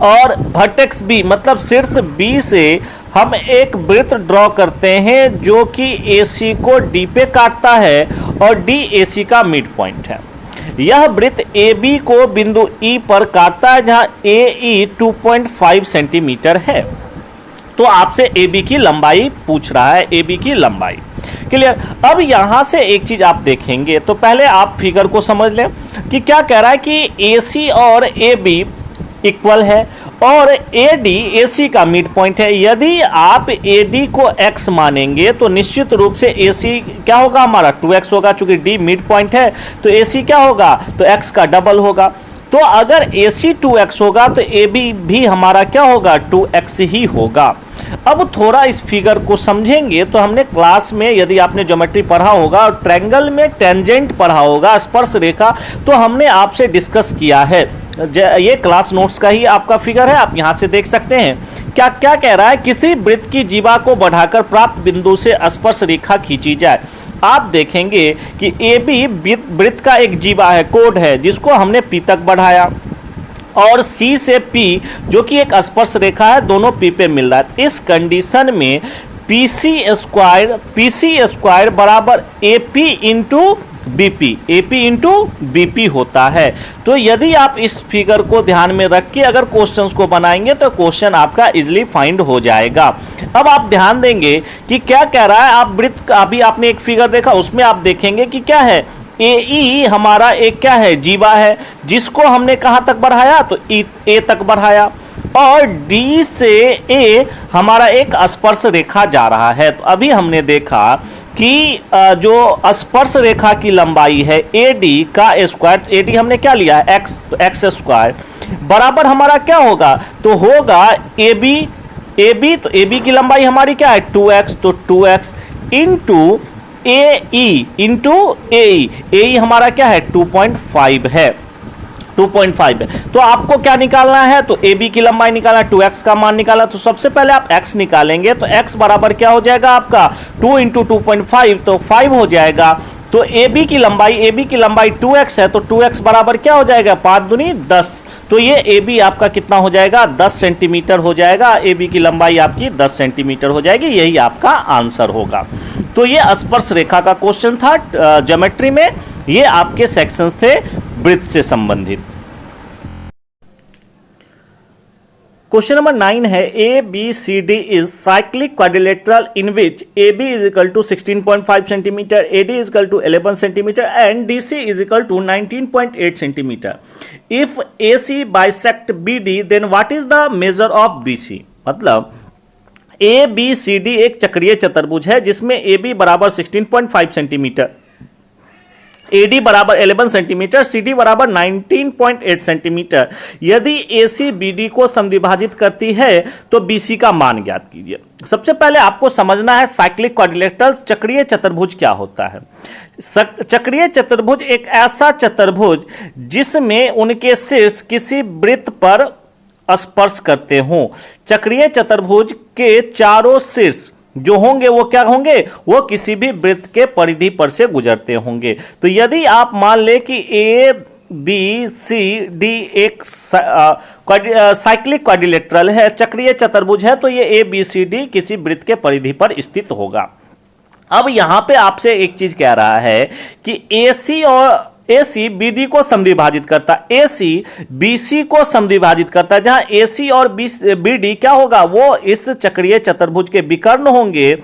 और वर्टेक्स बी मतलब शीर्ष बी से हम एक वृत्त ड्रॉ करते हैं जो कि AC को D पे काटता है और D AC का मिड पॉइंट है। यह वृत्त AB को बिंदु E पर काटता है जहां AE 2.5 सेंटीमीटर है। तो आपसे AB की लंबाई पूछ रहा है, AB की लंबाई। क्लियर। अब यहां से एक चीज आप देखेंगे, तो पहले आप फिगर को समझ लें कि क्या कह रहा है कि AC और AB इक्वल है और AD AC का मिड पॉइंट है। यदि आप AD को x मानेंगे तो निश्चित रूप से AC क्या होगा, हमारा 2x होगा। चूंकि D मिड पॉइंट है तो AC क्या होगा, तो x का डबल होगा। तो अगर AC 2x होगा तो AB भी हमारा क्या होगा, 2x ही होगा। अब थोड़ा इस फिगर को समझेंगे तो हमने क्लास में, यदि आपने ज्योमेट्री पढ़ा होगा और ट्रायंगल में टेंजेंट पढ़ा होगा, स्पर्श रेखा, तो हमने आपसे डिस्कस किया है। ये क्लास नोट्स का ही आपका फिगर है, आप यहां से देख सकते हैं। क्या क्या कह रहा है, किसी वृत्त की जीवा को बढ़ाकर प्राप्त बिंदु से स्पर्श रेखा खींची जाए। आप देखेंगे कि AB वृत्त का एक जीवा है, कोड है, जिसको हमने P तक बढ़ाया और C से P जो कि एक स्पर्श रेखा है, दोनों P पे मिल रहा है। इस कंडीशन में PC स्क्वायर बराबर AP इंटू BP होता है। तो यदि आप इस फिगर को ध्यान में रख के अगर क्वेश्चंस को बनाएंगे तो क्वेश्चन आपका इजीली फाइंड हो जाएगा। अब आप ध्यान देंगे कि क्या कह रहा है, आप वृत्त, अभी आपने एक फिगर देखा, उसमें आप देखेंगे कि क्या है, AE हमारा एक क्या है, जीवा है, जिसको हमने कहां तक बढ़ाया, तो A तक बढ़ाया और D से A हमारा एक स्पर्श रेखा जा रहा है। तो अभी हमने देखा कि जो स्पर्श रेखा की लंबाई है AD का स्क्वायर, AD हमने क्या लिया है, x स्क्वायर बराबर हमारा क्या होगा, तो होगा AB तो AB की लंबाई हमारी क्या है, 2x, तो 2x इंटू AE हमारा क्या है, 2.5 है, 2.5 है। तो आपको क्या निकालना है, तो AB की लंबाई निकाला, 2x का मान निकाला। तो सबसे पहले आप x निकालेंगे, तो x बराबर क्या हो जाएगा आपका, 2 इंटू 2.5 तो 5 हो जाएगा। तो AB की लंबाई 2x है, तो 2x बराबर क्या हो जाएगा, 5 दूनी 10। तो ये AB आपका कितना हो जाएगा, 10 सेंटीमीटर हो जाएगा। AB की लंबाई आपकी 10 सेंटीमीटर हो जाएगी, यही आपका आंसर होगा। तो ये स्पर्श रेखा का क्वेश्चन था ज्योमेट्री में, ये आपके सेक्शंस थे वृत्त से संबंधित। क्वेश्चन नंबर 9 है, ABCD is cyclic quadrilateral in which AB is equal to 16.5 centimetre, AD is equal to 11 centimetre and DC is equal to 19.8 centimetre. If AC bisect BD then what is the measure of BC। मतलब ABCD एक चक्रीय चतुर्भुज है जिसमें AB बराबर 16.5 centimetre, AD बराबर 11 centimetre, CD बराबर 19.8 centimetre. यदि AC BD को समद्विभाजित करती है तो BC का मान ज्ञात कीजिए। सबसे पहले आपको समझना है साइक्लिक क्वाड्रिलेटरल चक्रीय चतुर्भुज क्या होता है। चक्रीय चतुर्भुज एक ऐसा चतुर्भुज जिसमें उनके शीर्ष किसी वृत्त पर स्पर्श करते हों। चक्रीय चतुर्भुज के चारों शीर्ष जो होंगे वो क्या होंगे, वो किसी भी वृत्त के परिधि पर से गुजरते होंगे। तो यदि आप मान ले कि ABCD एक साइक्लिक क्वाड्रिलेटरल है, चक्रीय चतुर्भुज है, तो ये ABCD किसी वृत्त के परिधि पर स्थित होगा। अब यहां पे आपसे एक चीज कह रहा है कि AC BD को समद्विभाजित करता, AC BC को समद्विभाजित करता है, जहां AC और BD क्या होगा, वो इस चक्रीय चतुर्भुज के विकर्ण होंगे।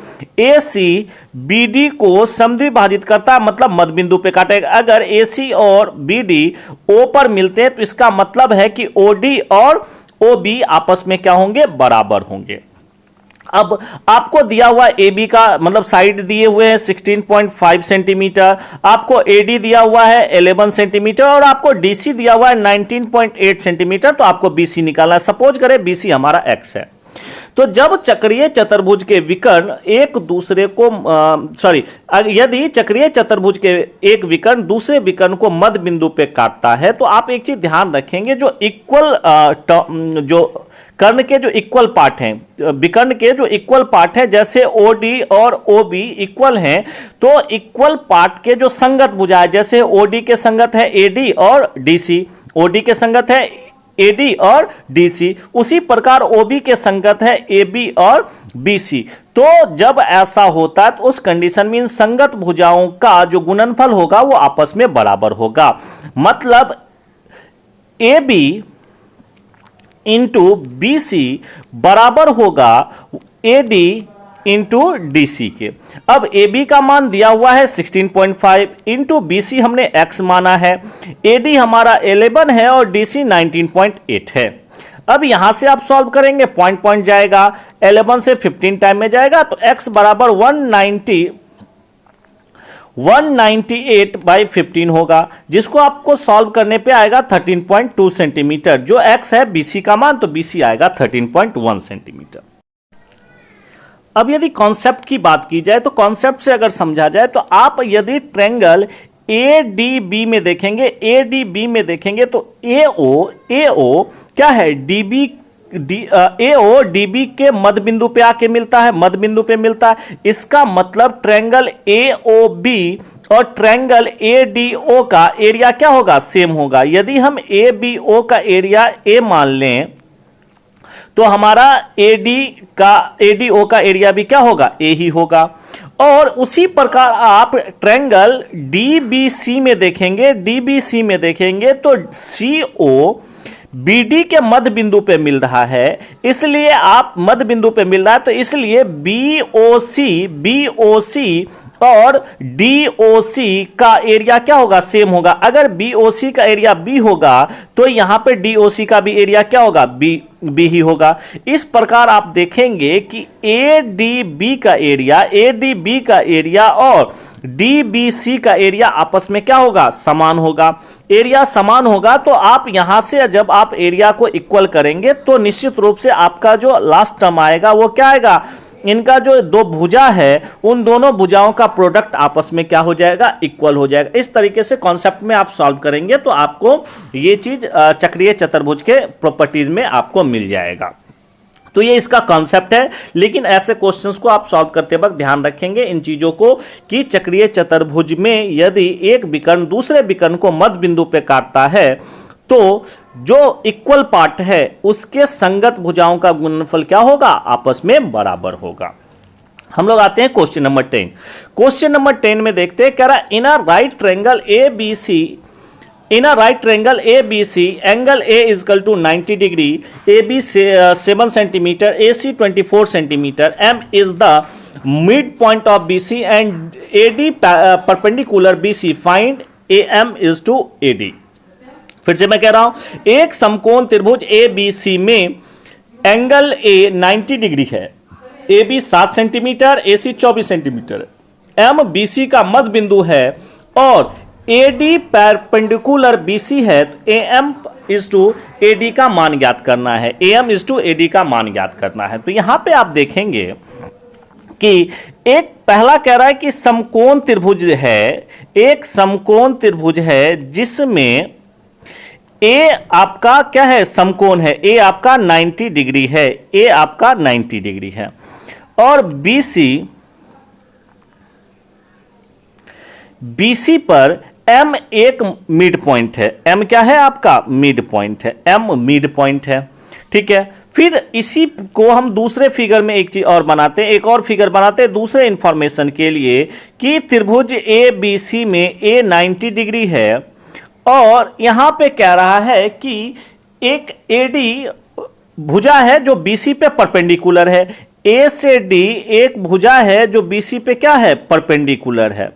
AC BD को समद्विभाजित करता मतलब मध्य बिंदु पे काटेगा। अगर AC और BD O पर मिलते हैं तो इसका मतलब है कि OD और OB आपस में क्या होंगे, बराबर होंगे। अब आपको दिया हुआ AB का मतलब साइड दिए हुए हैं 16.5 सेंटीमीटर, आपको AD दिया हुआ है 11 सेंटीमीटर और आपको DC दिया हुआ है 19.8 सेंटीमीटर। तो आपको BC निकालना है। सपोज करें BC हमारा X है। तो जब चक्रीय चतुर्भुज के विकर्ण एक दूसरे को यदि चक्रीय चतुर्भुज के एक विकर्ण दूसरे विकर्ण को मध्य बिंदु पे काटता है तो आप एक चीज ध्यान रखेंगे, जो इक्वल जो कर्ण के जो इक्वल पार्ट हैं, विकर्ण के जो इक्वल पार्ट है, जैसे OD और OB इक्वल हैं, तो इक्वल पार्ट के जो संगत भुजा है, जैसे OD के संगत है AD और DC, OD के संगत है एडी और डीसी। उसी प्रकार ओबी के संगत है एबी और बीसी। तो जब ऐसा होता है तो उस कंडीशन में इन संगत भुजाओं का जो गुणनफल होगा वो आपस में बराबर होगा। मतलब A B into B C बराबर होगा A D into D C के। अब ए बी का मान दिया हुआ है 16.5 इंटू बी सी हमने x माना है, ए डी हमारा 11 है और डी सी 19.8 है। अब यहां से आप सॉल्व करेंगे, पॉइंट पॉइंट जाएगा, 11 से 15 टाइम में जाएगा तो x बराबर 198/15 होगा, जिसको आपको सॉल्व करने पे आएगा 13.2 सेंटीमीटर। जो x है बीसी का मान, तो बीसी आएगा 13.1 सेंटीमीटर। अब यदि कॉन्सेप्ट की बात की जाए तो कॉन्सेप्ट से अगर समझा जाए तो आप यदि ट्रायंगल ए डी बी में देखेंगे, ए डी बी में देखेंगे तो ए ओ क्या है, डीबी ए ओ डीबी के मध्य बिंदु पे आके मिलता है, मध्य बिंदु पे मिलता है। इसका मतलब ट्रायंगल ए ओ बी और ट्रायंगल ए डी ओ का एरिया क्या होगा, सेम होगा। यदि हम ए बी ओ का एरिया ए मान लें तो हमारा एडीओ का एरिया भी क्या होगा, ए ही होगा। और उसी प्रकार आप ट्रायंगल डीबीसी में देखेंगे, डीबीसी में देखेंगे तो सीओ बीडी के मध्य बिंदु पे मिल रहा है, इसलिए आप मध्य बिंदु पे मिल रहा है तो इसलिए बीओसी और डीओसी का एरिया क्या होगा, सेम होगा। अगर बीओसी का एरिया बी होगा तो यहां पे डीओसी का भी एरिया क्या होगा, बी ही होगा। इस प्रकार आप देखेंगे कि एडीबी का एरिया और डीबीसी का एरिया आपस में क्या होगा, समान होगा। एरिया समान होगा तो आप यहां से जब आप एरिया को इक्वल करेंगे तो निश्चित रूप से आपका जो लास्ट टर्म आएगा वो क्या आएगा, इनका जो दो भुजा है उन दोनों भुजाओं का प्रोडक्ट आपस में क्या हो जाएगा, इक्वल हो जाएगा। इस तरीके से कॉन्सेप्ट में आप सॉल्व करेंगे तो आपको ये चीज चक्रीय चतुर्भुज के प्रॉपर्टीज में आपको मिल जाएगा। तो ये इसका कॉन्सेप्ट है। लेकिन ऐसे क्वेश्चंस को आप सॉल्व करते वक्त ध्यान रखेंगे इन चीजों को कि चक्रीय चतुर्भुज में यदि एक विकर्ण दूसरे विकर्ण को मध्य बिंदु पे काटता है तो जो इक्वल पार्ट है उसके संगत भुजाओं का गुणनफल क्या होगा, आपस में बराबर होगा। हम लोग आते हैं क्वेश्चन नंबर 10। क्वेश्चन नंबर 10 में देखते हैं, कह रहा in a right triangle A B C angle A is equal to 90 degree, A B 7 centimetre, A C 24 centimetre, M is the mid point of B C and A D perpendicular B C, find A M is to A D. फिर से मैं कह रहा हूं, एक समकोण त्रिभुज A B सी में एंगल ए 90 डिग्री है, A B 7 centimetre, A C 24 centimetre, M B C का मध्य बिंदु है और A D perpendicular B C है, तो A M is to A D का मान ज्ञात करना है, A M is to A D का मान ज्ञात करना है। तो यहां पे आप देखेंगे कि एक पहला कह रहा है कि समकोण त्रिभुज है, एक समकोण त्रिभुज है जिसमें ए आपका क्या है, समकोण है, ए आपका 90 डिग्री है, ए आपका 90 डिग्री है और बीसी पर एम एक मिड पॉइंट है, एम क्या है आपका, मिड पॉइंट है, एम मिड पॉइंट है, ठीक है। फिर इसी को हम दूसरे फिगर में एक चीज और बनाते हैं, एक और फिगर बनाते हैं दूसरे इंफॉर्मेशन के लिए कि त्रिभुज ए बी सी में ए 90 डिग्री है और यहां पे कह रहा है कि एक एडी भुजा है जो बीसी पे परपेंडिकुलर है, ए से डी एक भुजा है जो बीसी पे क्या है, परपेंडिकुलर है।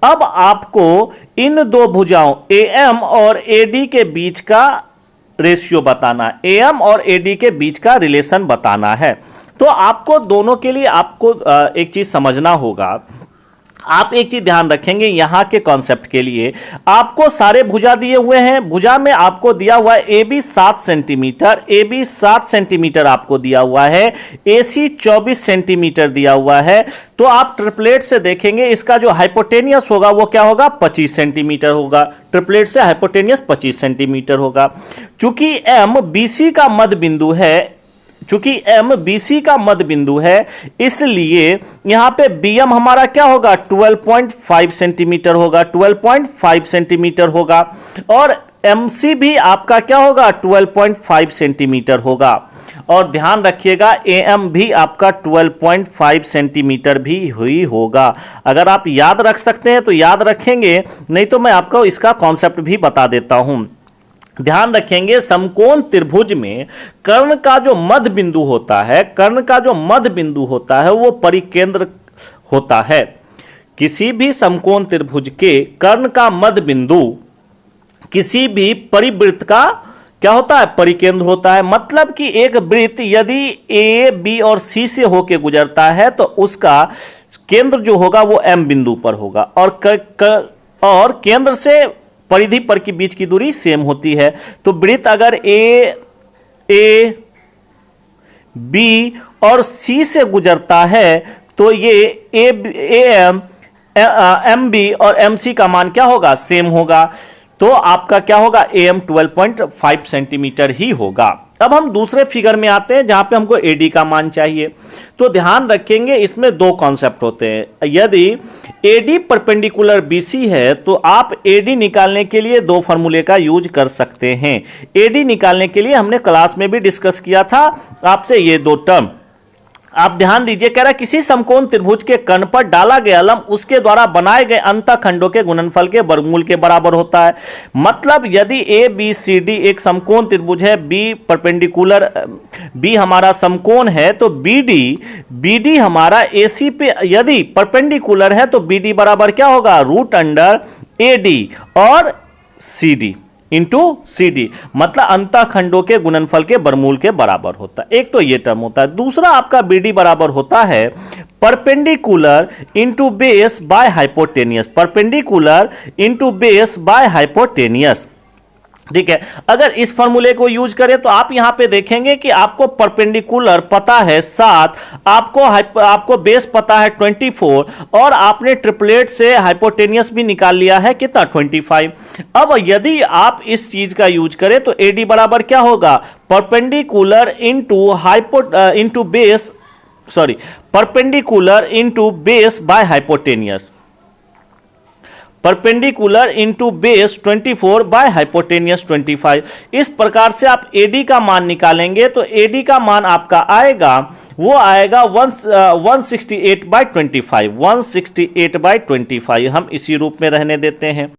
अब आपको इन दो भुजाओं एएम और एडी के बीच का रेशियो बताना, एएम और एडी के बीच का रिलेशन बताना है। तो आपको दोनों के लिए आपको एक चीज समझना होगा, आप एक चीज ध्यान रखेंगे यहां के कॉन्सेप्ट के लिए, आपको सारे भुजा दिए हुए हैं, भुजा में आपको दिया हुआ है A B 7 centimetre, A B 7 centimetre आपको दिया हुआ है, ए सी 24 सेंटीमीटर दिया हुआ है। तो आप ट्रिपलेट से देखेंगे इसका जो हाइपोटेनियस होगा वो क्या होगा, 25 सेंटीमीटर होगा, ट्रिपलेट से हाइपोटेनियस 25 सेंटीमीटर होगा। चूंकि एम बीसी का मध्य बिंदु है, चूंकि एम बीसी का मध्य बिंदु है इसलिए यहां पे बीएम हमारा क्या होगा, 12.5 सेंटीमीटर होगा, 12.5 सेंटीमीटर होगा और MC भी आपका क्या होगा 12.5 सेंटीमीटर होगा। और ध्यान रखिएगा AM भी आपका 12.5 सेंटीमीटर भी हुई होगा। अगर आप याद रख सकते हैं तो याद रखेंगे, नहीं तो मैं आपको इसका कॉन्सेप्ट भी बता देता हूं। ध्यान रखेंगे समकोण त्रिभुज में कर्ण का जो मध्य बिंदु होता है, कर्ण का जो मध्य बिंदु होता है वो परिकेंद्र होता है। किसी भी समकोण त्रिभुज के कर्ण का मध्य बिंदु किसी भी परिवृत्त का क्या होता है, परिकेंद्र होता है। मतलब कि एक वृत्त यदि A, B और C से होकर गुजरता है तो उसका केंद्र जो होगा वो M बिंदु पर होगा और केंद्र से परिधि पर की बीच की दूरी सेम होती है। तो वृत्त अगर A, B और C से गुजरता है तो ये AM, MB और MC का मान क्या होगा, सेम होगा। तो आपका क्या होगा, AM 12.5 सेंटीमीटर ही होगा। अब हम दूसरे फिगर में आते हैं जहां पे हमको AD का मान चाहिए। तो ध्यान रखेंगे इसमें दो कॉन्सेप्ट होते हैं। यदि AD परपेंडिकुलर BC है तो आप AD निकालने के लिए दो फॉर्मूले का यूज कर सकते हैं। AD निकालने के लिए हमने क्लास में भी डिस्कस किया था आपसे ये दो टर्म। आप ध्यान दीजिए, कह रहा है किसी समकोण त्रिभुज के कर्ण पर डाला गया लंब उसके द्वारा बनाए गए अंतःखंडों के गुणनफल के वर्गमूल के बराबर होता है। मतलब यदि ABCD एक समकोण त्रिभुज है, B हमारा समकोण है तो BD हमारा AC पे यदि परपेंडिकुलर है तो BD बराबर क्या होगा, √AD और CD इंटू CD, मतलब अंतःखंडों के गुणनफल के वर्गमूल के बराबर होता है। एक तो ये टर्म होता है। दूसरा आपका BD बराबर होता है perpendicular into base by hypotenuse, perpendicular into base by hypotenuse. ठीक है, अगर इस फॉर्मूले को यूज करें तो आप यहां पे देखेंगे कि आपको परपेंडिकुलर पता है 7, आपको बेस पता है 24 और आपने ट्रिपलेट से हाइपोटेनियस भी निकाल लिया है कितना, 25। अब यदि आप इस चीज का यूज करें तो AD बराबर क्या होगा, perpendicular into base by hypotenuse, perpendicular into base 24 by hypotenuse 25। इस प्रकार से आप AD का मान निकालेंगे तो AD का मान आपका आएगा, वो आएगा 168/25, 168/25। हम इसी रूप में रहने देते हैं।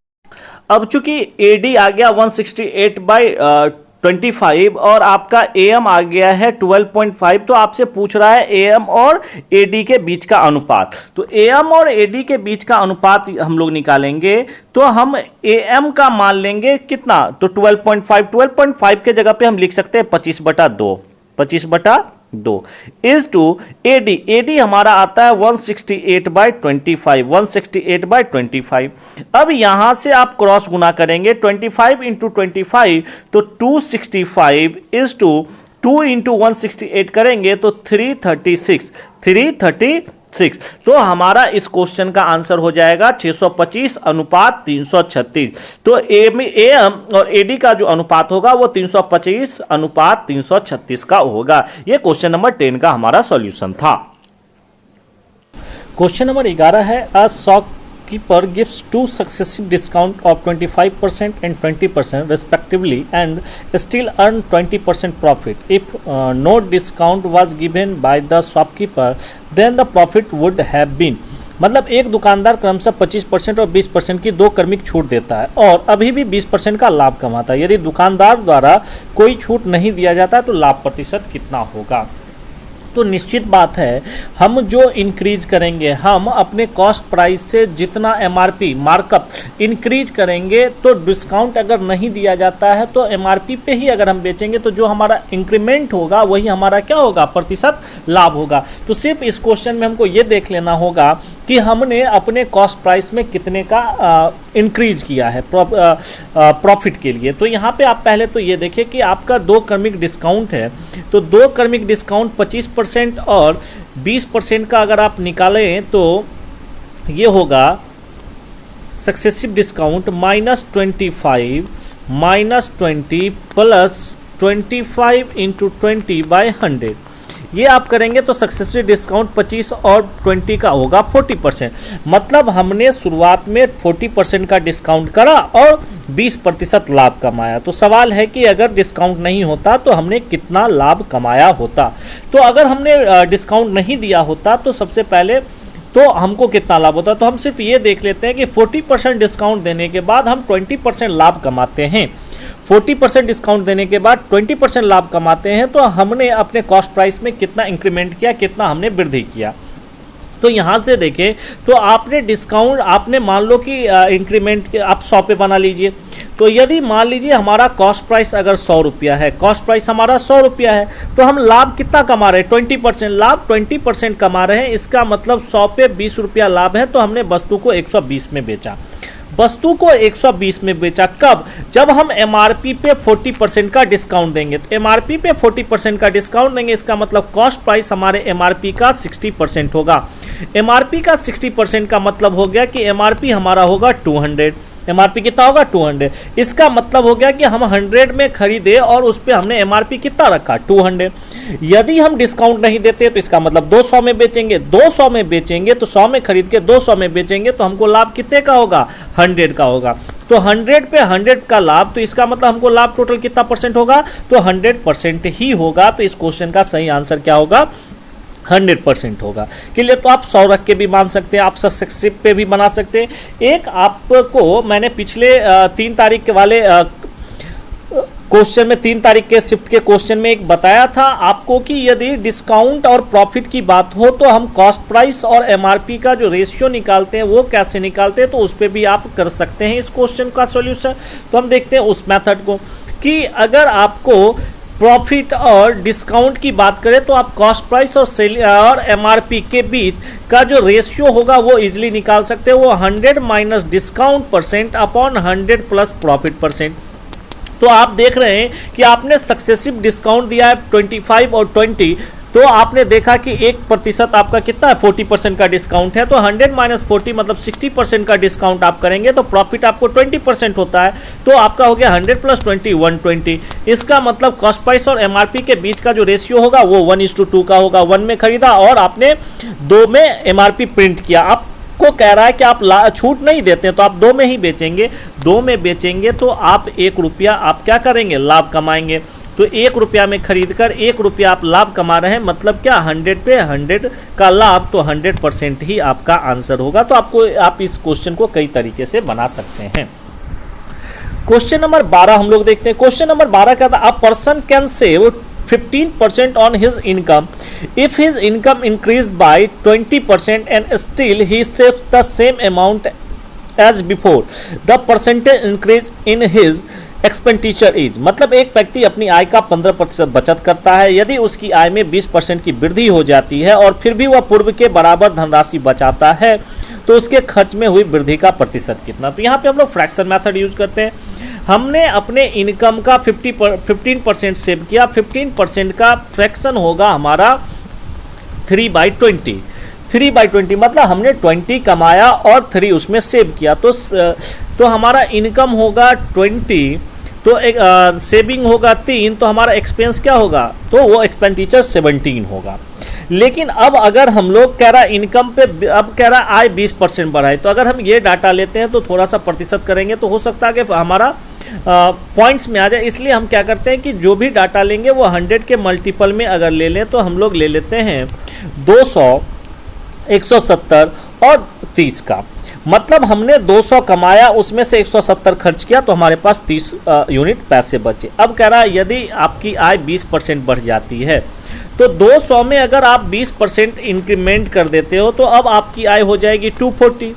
अब चूंकि AD आ गया 168/25 और आपका AM आ गया है 12.5, तो आपसे पूछ रहा है AM और AD के बीच का अनुपात। तो AM और AD के बीच का अनुपात हम लोग निकालेंगे तो हम AM का मान लेंगे कितना, तो 12.5 के जगह पे हम लिख सकते हैं 25/2, 25/2 इज टू AD हमारा आता है 168/25, 168/25। अब यहां से आप क्रॉस गुना करेंगे 25 इंटू 25 तो 265 इज टू 2 इंटू 168 करेंगे तो 336। तो हमारा इस क्वेश्चन का आंसर हो जाएगा 625/336। तो AM और AD का जो अनुपात होगा वो 325/336 का होगा। ये क्वेश्चन नंबर 10 का हमारा सॉल्यूशन था। क्वेश्चन नंबर 11 है, अ shopkeeper gives two successive discount of 25% and 20% respectively and still earn 20% profit. If no discount was given by the shopkeeper, then the profit would have been। मतलब एक दुकानदार क्रमशः 25% और 20% की दो क्रमिक छूट देता है और अभी भी 20% का लाभ कमाता है। यदि दुकानदार द्वारा कोई छूट नहीं दिया जाता तो लाभ प्रतिशत कितना होगा। तो निश्चित बात है, हम जो इंक्रीज करेंगे, हम अपने कॉस्ट प्राइस से जितना MRP मार्कअप इंक्रीज करेंगे तो डिस्काउंट अगर नहीं दिया जाता है तो MRP पे ही अगर हम बेचेंगे तो जो हमारा इंक्रीमेंट होगा वही हमारा क्या होगा, प्रतिशत लाभ होगा। तो सिर्फ इस क्वेश्चन में हमको ये देख लेना होगा कि हमने अपने कॉस्ट प्राइस में कितने का इंक्रीज किया है प्रॉफिट के लिए। तो यहाँ पे आप पहले तो ये देखिए कि आपका दो क्रमिक डिस्काउंट है, तो दो क्रमिक डिस्काउंट 25% और 20% का अगर आप निकालें तो ये होगा सक्सेसिव डिस्काउंट -25 -20 प्लस 25 इंटू 20/100। ये आप करेंगे तो सक्सेसिव डिस्काउंट 25 और 20 का होगा 40%। मतलब हमने शुरुआत में 40% का डिस्काउंट करा और 20% लाभ कमाया। तो सवाल है कि अगर डिस्काउंट नहीं होता तो हमने कितना लाभ कमाया होता। तो अगर हमने डिस्काउंट नहीं दिया होता तो सबसे पहले तो हमको कितना लाभ होता। तो हम सिर्फ ये देख लेते हैं कि 40% डिस्काउंट देने के बाद हम 20% लाभ कमाते हैं। 40% डिस्काउंट देने के बाद 20% लाभ कमाते हैं, तो हमने अपने कॉस्ट प्राइस में कितना इंक्रीमेंट किया, कितना हमने वृद्धि किया। तो यहाँ से देखें तो आपने डिस्काउंट, आपने मान लो कि इंक्रीमेंट आप 100 पे बना लीजिए। तो यदि मान लीजिए हमारा कॉस्ट प्राइस अगर 100 रुपया है, कॉस्ट प्राइस हमारा 100 रुपया है, तो हम लाभ कितना कमा रहे हैं, 20% लाभ, 20% कमा रहे हैं। इसका मतलब 100 पे 20 रुपया लाभ है, तो हमने वस्तु को 120 में बेचा। वस्तु को 120 में बेचा कब, जब हम एमआरपी पे 40% का डिस्काउंट देंगे। तो एमआरपी पे 40% का डिस्काउंट देंगे, इसका मतलब कॉस्ट प्राइस हमारे एमआरपी का 60% होगा। एमआरपी का 60% का मतलब हो गया कि एमआरपी हमारा होगा 200। एमआरपी कितना होगा, 200। इसका मतलब हो गया कि हम 100 में खरीदे और उस पर हमने एमआरपी कितना रखा, 200। यदि हम डिस्काउंट नहीं देते तो इसका मतलब 200 में बेचेंगे। 200 में बेचेंगे तो 100 में खरीद के 200 में बेचेंगे, तो हमको लाभ कितने का होगा, 100 का होगा। तो 100 पे 100 का लाभ, तो इसका मतलब हमको लाभ टोटल कितना परसेंट होगा, तो 100% ही होगा। तो इस क्वेश्चन का सही आंसर क्या होगा, 100% होगा। क्लियर। तो आप 100 रख के भी मान सकते हैं, आप सक्सेसिव पे भी बना सकते हैं। एक आपको मैंने पिछले 3 तारीख के वाले क्वेश्चन में, 3 तारीख के शिफ्ट के क्वेश्चन में एक बताया था आपको कि यदि डिस्काउंट और प्रॉफिट की बात हो तो हम कॉस्ट प्राइस और एमआरपी का जो रेशियो निकालते हैं वो कैसे निकालते हैं, तो उस पर भी आप कर सकते हैं इस क्वेश्चन का सॉल्यूशन। तो हम देखते हैं उस मेथड को कि अगर आपको प्रॉफिट और डिस्काउंट की बात करें तो आप कॉस्ट प्राइस और एमआरपी के बीच का जो रेशियो होगा वो इजीली निकाल सकते हैं। वो 100 minus discount percent upon 100 plus profit percent. तो आप देख रहे हैं कि आपने सक्सेसिव डिस्काउंट दिया है 25 और 20, तो आपने देखा कि 1% आपका कितना है, 40% का डिस्काउंट है। तो 100 माइनस 40 मतलब 60% का डिस्काउंट आप करेंगे तो प्रॉफिट आपको 20% होता है। तो आपका हो गया 100 प्लस 20 120। इसका मतलब कॉस्ट प्राइस और एमआरपी के बीच का जो रेशियो होगा वो 1:2 का होगा। 1 में खरीदा और आपने 2 में एमआरपी प्रिंट किया। आपको कह रहा है कि आप छूट नहीं देते हैं तो आप 2 में ही बेचेंगे। 2 में बेचेंगे तो आप 1 रुपया आप क्या करेंगे, लाभ कमाएंगे। तो 1 रुपया में खरीद कर 1 रुपया आप लाभ कमा रहे हैं, मतलब क्या 100 पे 100 का लाभ, तो 100% ही आपका आंसर होगा। तो आप इस क्वेश्चन को कई तरीके से बना सकते हैं। क्वेश्चन नंबर 12 हम लोग देखते हैं। क्वेश्चन नंबर 12 का था, a person can save 15% on his income if his income increased by 20% and still he saves the same amount as before. The percentage increase in his expenditure is, मतलब एक व्यक्ति अपनी आय का 15% बचत करता है, यदि उसकी आय में 20% की वृद्धि हो जाती है और फिर भी वह पूर्व के बराबर धनराशि बचाता है तो उसके खर्च में हुई वृद्धि का प्रतिशत कितना। तो यहाँ पे हम लोग फ्रैक्शन मेथड यूज करते हैं। हमने अपने इनकम का 15% सेव किया, 15% का फ्रैक्शन होगा हमारा 3/20। 3/20 मतलब हमने 20 कमाया और 3 उसमें सेव किया, तो हमारा इनकम होगा 20, तो एक सेविंग होगा 3, तो हमारा एक्सपेंस क्या होगा, तो वो एक्सपेंडिचर 17 होगा। लेकिन अब अगर हम लोग कह रहा है इनकम पे, अब कह रहा है आय 20% बढ़ाए, तो अगर हम ये डाटा लेते हैं तो थोड़ा सा प्रतिशत करेंगे तो हो सकता है कि हमारा पॉइंट्स में आ जाए। इसलिए हम क्या करते हैं कि जो भी डाटा लेंगे वो 100 के मल्टीपल में अगर ले लें तो हम लोग ले लेते हैं 200, 170 और 30 का। मतलब हमने 200 कमाया, उसमें से 170 खर्च किया, तो हमारे पास 30 यूनिट पैसे बचे। अब कह रहा है यदि आपकी आय 20% बढ़ जाती है तो 200 में अगर आप 20% इंक्रीमेंट कर देते हो तो अब आपकी आय हो जाएगी 240।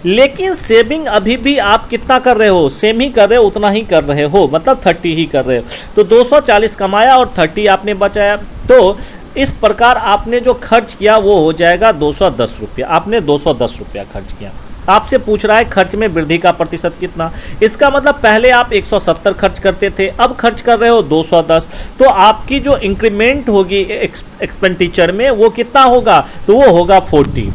लेकिन सेविंग अभी भी आप कितना कर रहे हो, सेम ही कर रहे हो, उतना ही कर रहे हो, मतलब 30 ही कर रहे हो। तो 240 कमाया और 30 आपने बचाया, तो इस प्रकार आपने जो खर्च किया वो हो जाएगा 210 रुपया। आपने 210 रुपया खर्च किया। आपसे पूछ रहा है खर्च में वृद्धि का प्रतिशत कितना। इसका मतलब पहले आप 170 खर्च करते थे, अब खर्च कर रहे हो 210, तो आपकी जो इंक्रीमेंट होगी एक्सपेंडिचर में वो कितना होगा, तो वो होगा 40।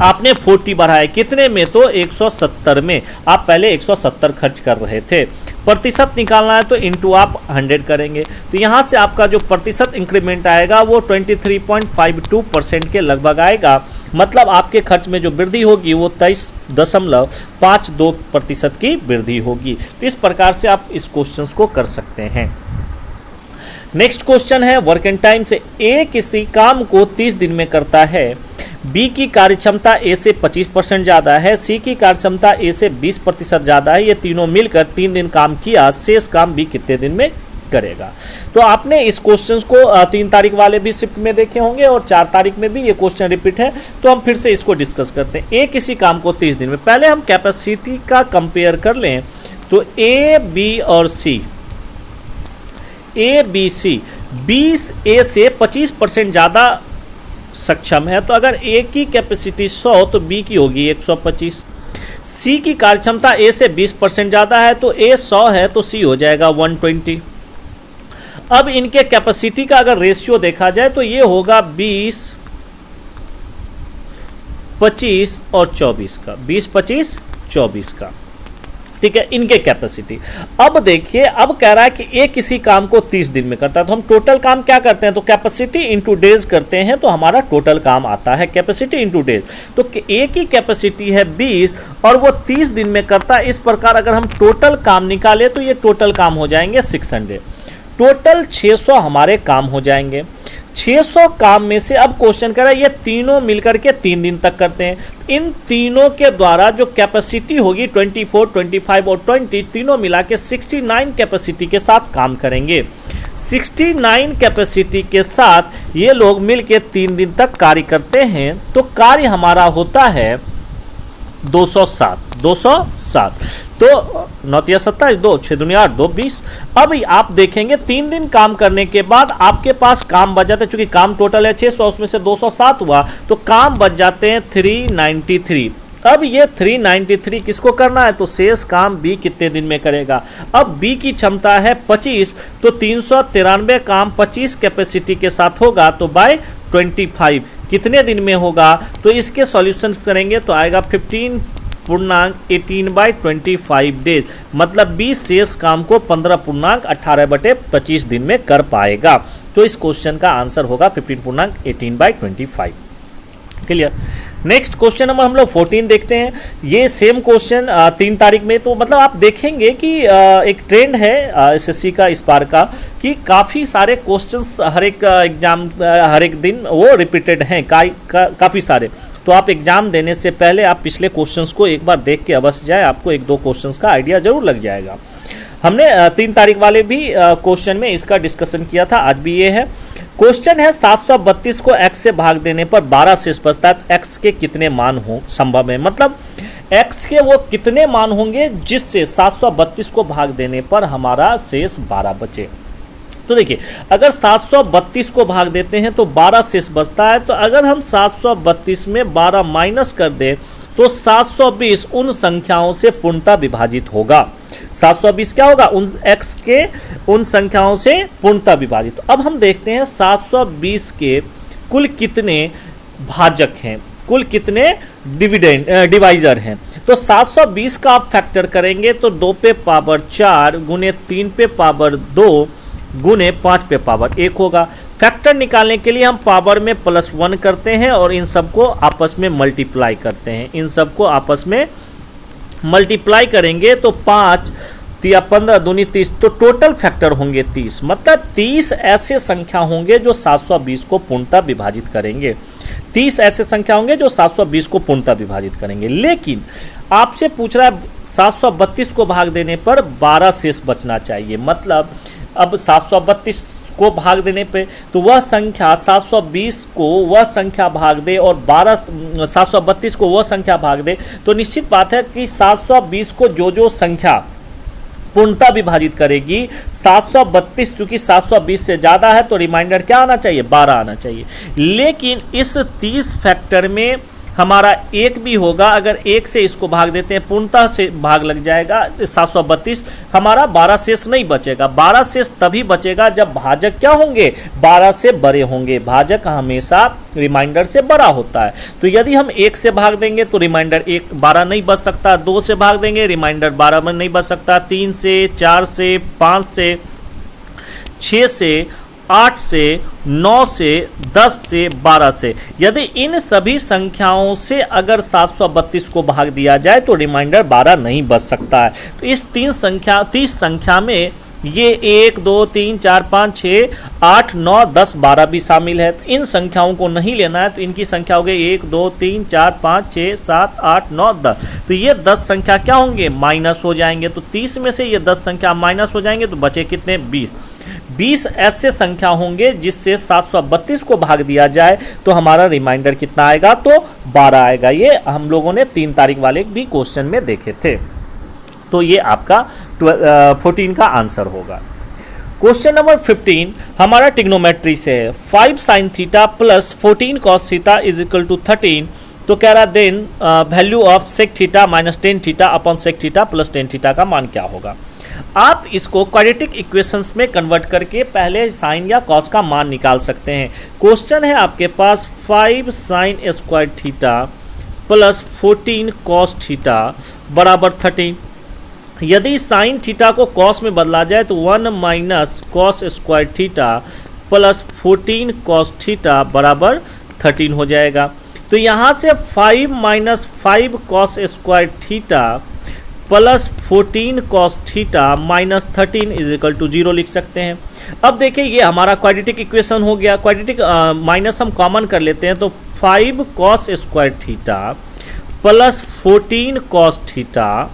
आपने 40 बढ़ाया कितने में, तो 170 में। आप पहले 170 खर्च कर रहे थे, प्रतिशत निकालना है तो इंटू आप 100 करेंगे, तो यहाँ से आपका जो प्रतिशत इंक्रीमेंट आएगा वो 23.52% के लगभग आएगा। मतलब आपके खर्च में जो वृद्धि होगी वो 23.52% की वृद्धि होगी। तो इस प्रकार से आप इस क्वेश्चन को कर सकते हैं। नेक्स्ट क्वेश्चन है वर्क एंड टाइम से। ए किसी काम को 30 दिन में करता है, बी की कार्यक्षमता ए से 25% ज़्यादा है, सी की कार्यक्षमता ए से 20% ज़्यादा है, ये तीनों मिलकर 3 दिन काम किया, शेष काम बी कितने दिन में करेगा। तो आपने इस क्वेश्चन को 3 तारीख वाले भी शिफ्ट में देखे होंगे और 4 तारीख में भी ये क्वेश्चन रिपीट है, तो हम फिर से इसको डिस्कस करते हैं। ए किसी काम को 30 दिन में, पहले हम कैपेसिटी का कंपेयर कर लें तो ए बी और सी, ए बी सी, 20 ए से 25% ज़्यादा सक्षम है, तो अगर ए की कैपेसिटी 100 तो बी की होगी 125। सी की कार्यक्षमता ए से 20% ज़्यादा है, तो ए 100 है तो सी हो जाएगा 120। अब इनके कैपेसिटी का अगर रेशियो देखा जाए तो ये होगा 20, 25 और 24 का, 20, 25, 24 का, ठीक है, इनके कैपेसिटी। अब देखिए, अब कह रहा है कि ए किसी काम को 30 दिन में करता है, तो हम टोटल काम क्या करते हैं, तो कैपेसिटी इंटू डेज करते हैं, तो हमारा टोटल काम आता है कैपेसिटी इंटू डेज। तो ए की कैपेसिटी है 20 और वो 30 दिन में करता है। इस प्रकार अगर हम टोटल काम निकाले तो ये टोटल काम हो जाएंगे 600, टोटल 600 हमारे काम हो जाएंगे। 600 काम में से अब क्वेश्चन कर रहा है ये तीनों मिलकर के 3 दिन तक करते हैं, इन तीनों के द्वारा जो कैपेसिटी होगी 24, 25 और 20, तीनों मिला के 69 कैपेसिटी के साथ काम करेंगे। 69 कैपेसिटी के साथ ये लोग मिलके 3 दिन तक कार्य करते हैं, तो कार्य हमारा होता है 207। तो 9 × 27, 2 6 दूनी 8, 2 20। अब आप देखेंगे 3 दिन काम करने के बाद आपके पास काम बच जाते हैं, चूंकि काम टोटल है 600, उसमें से 207 हुआ तो काम बच जाते हैं 393। अब ये 393 किसको करना है, तो शेष काम बी कितने दिन में करेगा। अब बी की क्षमता है 25, तो 393 काम 25 कैपेसिटी के साथ होगा, तो बाय 25 कितने दिन में होगा, तो इसके सॉल्यूशन करेंगे तो आएगा 15.18/25 डेज, मतलब 20 शेष काम को 15.18/25 दिन में कर पाएगा। तो इस क्वेश्चन का आंसर होगा 15.18/25। क्लियर। नेक्स्ट क्वेश्चन नंबर हम लोग 14 देखते हैं। ये सेम क्वेश्चन 3 तारीख में, तो मतलब आप देखेंगे कि एक ट्रेंड है एसएससी का इस बार का कि काफ़ी सारे क्वेश्चंस हर एक एग्जाम हर एक दिन वो रिपीटेड हैं काफ़ी सारे। तो आप एग्जाम देने से पहले आप पिछले क्वेश्चंस को एक बार देख के अवश्य जाए, आपको 1-2 क्वेश्चंस का आइडिया जरूर लग जाएगा। हमने 3 तारीख वाले भी क्वेश्चन में इसका डिस्कशन किया था, आज भी ये है। क्वेश्चन है 732 को x से भाग देने पर 12 शेष बचता है, तो x के कितने मान हो संभव है, मतलब x के वो कितने मान होंगे जिससे 732 को भाग देने पर हमारा शेष 12 बचे। तो देखिए, अगर 732 को भाग देते हैं तो 12 शेष बचता है, तो अगर हम 732 में 12 माइनस कर दें तो 720 उन संख्याओं से पूर्णतः विभाजित होगा। 720 क्या होगा, उन x के उन संख्याओं से पूर्णतः विभाजित। अब हम देखते हैं 720 के कुल कितने भाजक हैं, कुल कितने डिवाइजर हैं। तो 720 का आप फैक्टर करेंगे तो 2 पे पावर 4 गुने 3 पे पावर 2 गुने 5 पे पावर 1 होगा। फैक्टर निकालने के लिए हम पावर में +1 करते हैं और इन सबको आपस में मल्टीप्लाई करते हैं, इन सबको आपस में मल्टीप्लाई करेंगे तो 5 या 15 दूनी 30, तो टोटल फैक्टर होंगे 30, मतलब 30 ऐसे संख्या होंगे जो 720 को पूर्णतः विभाजित करेंगे। 30 ऐसे संख्या होंगे जो 720 को पूर्णतः विभाजित करेंगे। लेकिन आपसे पूछ रहा है 732 को भाग देने पर 12 शेष बचना चाहिए, मतलब अब 732 को भाग देने पे तो वह संख्या 720 को वह संख्या भाग दे और 732 को वह संख्या भाग दे, तो निश्चित बात है कि 720 को जो संख्या पूर्णतः विभाजित करेगी, 732 चूंकि 720 से ज़्यादा है तो रिमाइंडर क्या आना चाहिए, 12 आना चाहिए। लेकिन इस 30 फैक्टर में हमारा 1 भी होगा, अगर 1 से इसको भाग देते हैं पूर्णतः से भाग लग जाएगा 732, हमारा 12 शेष नहीं बचेगा। 12 शेष तभी बचेगा जब भाजक क्या होंगे, 12 से बड़े होंगे। भाजक हमेशा रिमाइंडर से बड़ा होता है। तो यदि हम 1 से भाग देंगे तो रिमाइंडर 12 नहीं बच सकता, 2 से भाग देंगे रिमाइंडर 12 में नहीं बच सकता, 3 से, 4 से, 5 से, 6 से, 8 से, 9 से, 10 से, 12 से, यदि इन सभी संख्याओं से अगर 732 को भाग दिया जाए तो रिमाइंडर 12 नहीं बच सकता है। तो इस 30 संख्या में ये 1, 2, 3, 4, 5, 6, 8, 9, 10, 12 भी शामिल है। तो इन संख्याओं को नहीं लेना है, तो इनकी संख्या हो गई 1, 2, 3, 4, 5, 6, 7, 8, 9, 10। तो ये 10 संख्या क्या होंगे, माइनस हो जाएंगे। तो 30 में से ये 10 संख्या माइनस हो जाएंगे तो बचे कितने, 20। 20 ऐसे संख्या होंगे जिससे 732 को भाग दिया जाए तो हमारा रिमाइंडर कितना आएगा, तो 12 आएगा। ये हम लोगों ने 3 तारीख वाले भी क्वेश्चन में देखे थे। तो ये आपका 14 का आंसर होगा। क्वेश्चन नंबर 15 हमारा ट्रिग्नोमेट्री से है। 5 sin theta plus 14 cos theta is equal to 13। तो कह रहा then value of sec theta minus tan theta upon sec theta plus tan theta का मान क्या होगा। आप इसको क्वाड्रेटिक इक्वेशंस में कन्वर्ट करके पहले साइन या कॉस का मान निकाल सकते हैं। क्वेश्चन है आपके पास 5 sin square theta plus 14 cos theta बराबर 13। यदि साइन थीटा को कॉस में बदला जाए तो 1 minus cos square theta plus 14 cos theta बराबर 13 हो जाएगा। तो यहाँ से 5 minus 5 cos square theta plus 14 cos theta minus 13 is equal to 0 लिख सकते हैं। अब देखिए ये हमारा क्वाड्रेटिक इक्वेशन हो गया। क्वाड्रेटिक माइनस हम कॉमन कर लेते हैं तो 5 cos square theta plus 14 cos theta,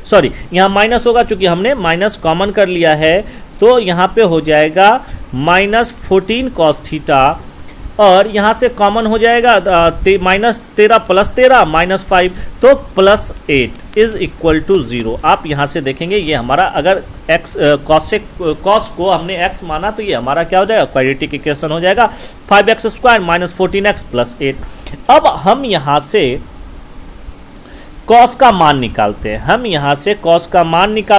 sorry यहाँ माइनस होगा क्योंकि हमने माइनस कॉमन कर लिया है, तो यहाँ पे हो जाएगा माइनस 14 cos थीटा और यहाँ से कॉमन हो जाएगा माइनस 13 प्लस 13 माइनस 5 तो प्लस 8 इज इक्वल टू 0। आप यहाँ से देखेंगे ये हमारा अगर x कॉस को हमने x माना तो ये हमारा क्या हो जाएगा, क्वाड्रेटिक इक्वेशन हो जाएगा 5x square minus 14x plus 8। अब हम यहाँ से कॉस का मान निकालते हैं। हम यहाँ से कॉस का मान निकाल,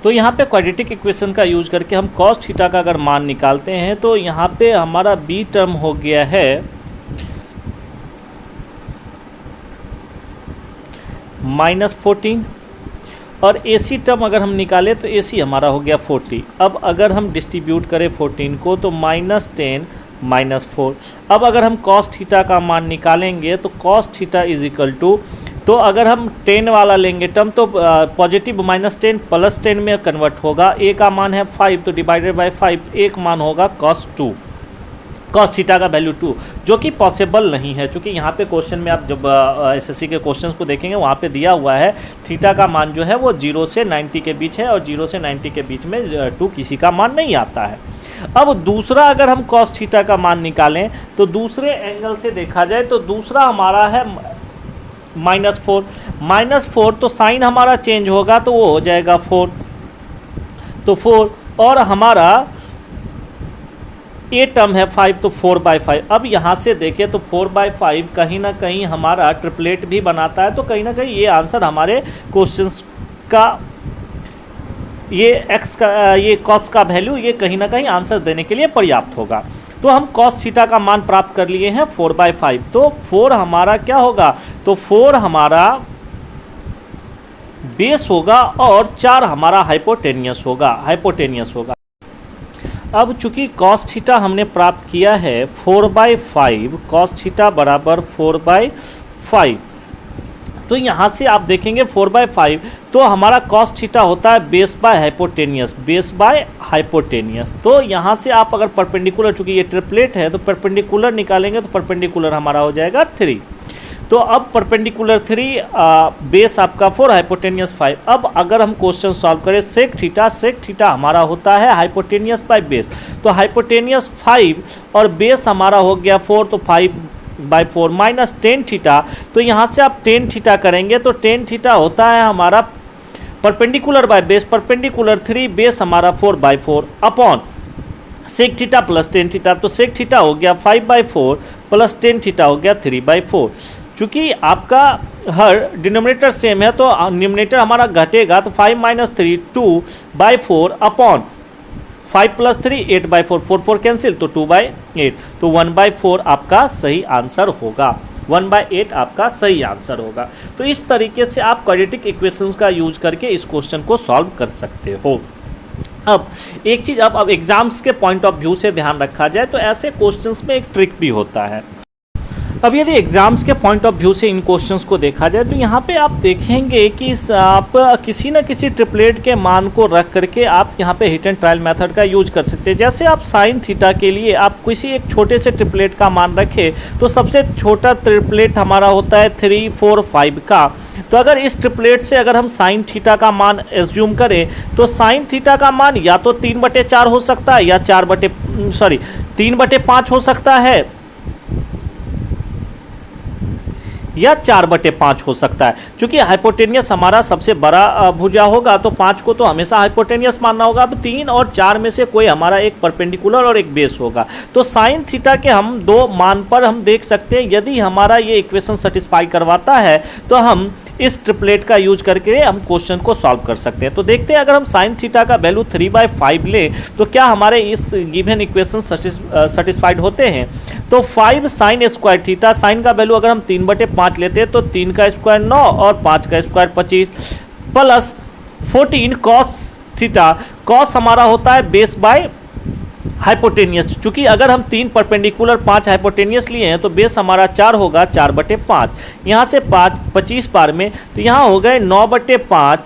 तो यहाँ पे क्वाड्रेटिक इक्वेशन का यूज करके हम कॉस थीटा का अगर मान निकालते हैं तो यहाँ पे हमारा बी टर्म हो गया है माइनस 14 और ए सी टर्म अगर हम निकाले तो ए सी हमारा हो गया 40। अब अगर हम डिस्ट्रीब्यूट करें 14 को तो माइनस 10 माइनस 4। अब अगर हम कॉस थीटा का मान निकालेंगे तो cos theta is equal to, तो अगर हम 10 वाला लेंगे टर्म तो पॉजिटिव माइनस 10 प्लस 10 में कन्वर्ट होगा। ए का मान है 5 तो डिवाइडेड बाय 5 एक मान होगा cos 2, cos थीटा का वैल्यू 2, जो कि पॉसिबल नहीं है क्योंकि यहाँ पे क्वेश्चन में आप जब एसएससी के क्वेश्चंस को देखेंगे वहाँ पे दिया हुआ है थीटा का मान जो है वो 0 से 90 के बीच है और 0 से 90 के बीच में 2 किसी का मान नहीं आता है। अब दूसरा अगर हम cos थीटा का मान निकालें तो दूसरे एंगल से देखा जाए तो दूसरा हमारा है -4 तो साइन हमारा चेंज होगा तो वो हो जाएगा 4, तो 4 और हमारा ए टर्म है 5 तो 4/5। अब यहाँ से देखें तो 4/5 कहीं ना कहीं हमारा ट्रिपलेट भी बनाता है, तो कहीं ना कहीं ये आंसर हमारे क्वेश्चंस का ये x का ये cos का वैल्यू ये कहीं ना कहीं आंसर देने के लिए पर्याप्त होगा। तो हम cos थीटा का मान प्राप्त कर लिए हैं 4/5। तो 4 हमारा क्या होगा, तो 4 हमारा बेस होगा और 4 हमारा हाइपोटेनियस होगा। अब चूंकि cos थीटा हमने प्राप्त किया है 4/5, cos थीटा बराबर 4/5, तो यहाँ से आप देखेंगे 4/5 तो हमारा cos थीटा होता है बेस बाय हाइपोटेनियस। तो यहाँ से आप अगर परपेंडिकुलर, चूंकि ये ट्रिपलेट है तो परपेंडिकुलर निकालेंगे तो परपेंडिकुलर हमारा हो जाएगा 3। तो अब परपेंडिकुलर 3 बेस आपका 4 हाइपोटेनियस 5। अब अगर हम क्वेश्चन सॉल्व करें सेक थीटा हमारा होता है हाइपोटेनियस बाय बेस, तो हाइपोटेनियस 5 और बेस हमारा हो गया 4 तो 5/4 माइनस टेन थीटा। तो यहाँ से आप टेन थीटा करेंगे तो टेन थीटा होता है हमारा perpendicular by base, perpendicular 3 base हमारा 4/4 upon sec theta plus tan theta, तो सेक थीटा हो गया 5/4 प्लस टेन थीटा हो गया 3/4। चूँकि आपका हर डिनोमिनेटर सेम है तो न्यूमिनेटर हमारा घटेगा, तो 5 - 3 2/4 अपॉन 5 + 3 8/4, 4 4 कैंसिल, तो 2/8, तो 1/4 आपका सही आंसर होगा, 1/8 आपका सही आंसर होगा। तो इस तरीके से आप क्वाड्रेटिक इक्वेशंस का यूज करके इस क्वेश्चन को सॉल्व कर सकते हो। अब एक चीज़ अब एग्जाम्स के पॉइंट ऑफ व्यू से ध्यान रखा जाए तो ऐसे क्वेश्चंस में एक ट्रिक भी होता है। अब यदि एग्जाम्स के पॉइंट ऑफ व्यू से इन क्वेश्चंस को देखा जाए तो यहाँ पे आप देखेंगे कि आप किसी न किसी ट्रिपलेट के मान को रख करके आप यहाँ पे हिट एंड ट्रायल मेथड का यूज कर सकते हैं। जैसे आप साइन थीटा के लिए आप किसी एक छोटे से ट्रिपलेट का मान रखें तो सबसे छोटा ट्रिपलेट हमारा होता है 3 4 5 का। तो अगर इस ट्रिपलेट से अगर हम साइन थीटा का मान एज्यूम करें तो साइन थीटा का मान या तो 3/4 हो सकता है या 3/5 हो सकता है या 4/5 हो सकता है। क्योंकि हाइपोटेनियस हमारा सबसे बड़ा भुजा होगा तो 5 को तो हमेशा हाइपोटेनियस मानना होगा। अब 3 और 4 में से कोई हमारा एक परपेंडिकुलर और एक बेस होगा। तो साइन थीटा के हम दो मान पर हम देख सकते हैं, यदि हमारा ये इक्वेशन सेटिस्फाई करवाता है तो हम इस ट्रिपलेट का यूज करके हम क्वेश्चन को सॉल्व कर सकते हैं। तो देखते हैं अगर हम साइन थीटा का वैल्यू 3/5 ले तो क्या हमारे इस गिवन इक्वेशन सेटिस्फाइड होते हैं। तो 5 साइन स्क्वायर थीटा, साइन का वैल्यू अगर हम 3/5 लेते हैं तो 3 का स्क्वायर 9 और 5 का square 25 plus 14 cos theta, cos हमारा होता है बेस बाय हाइपोटेनियस। चूंकि अगर हम 3 परपेंडिकुलर 5 हाइपोटेनियस लिए हैं तो बेस हमारा 4 होगा 4/5। यहाँ से 25 पार में तो यहाँ हो गए 9/5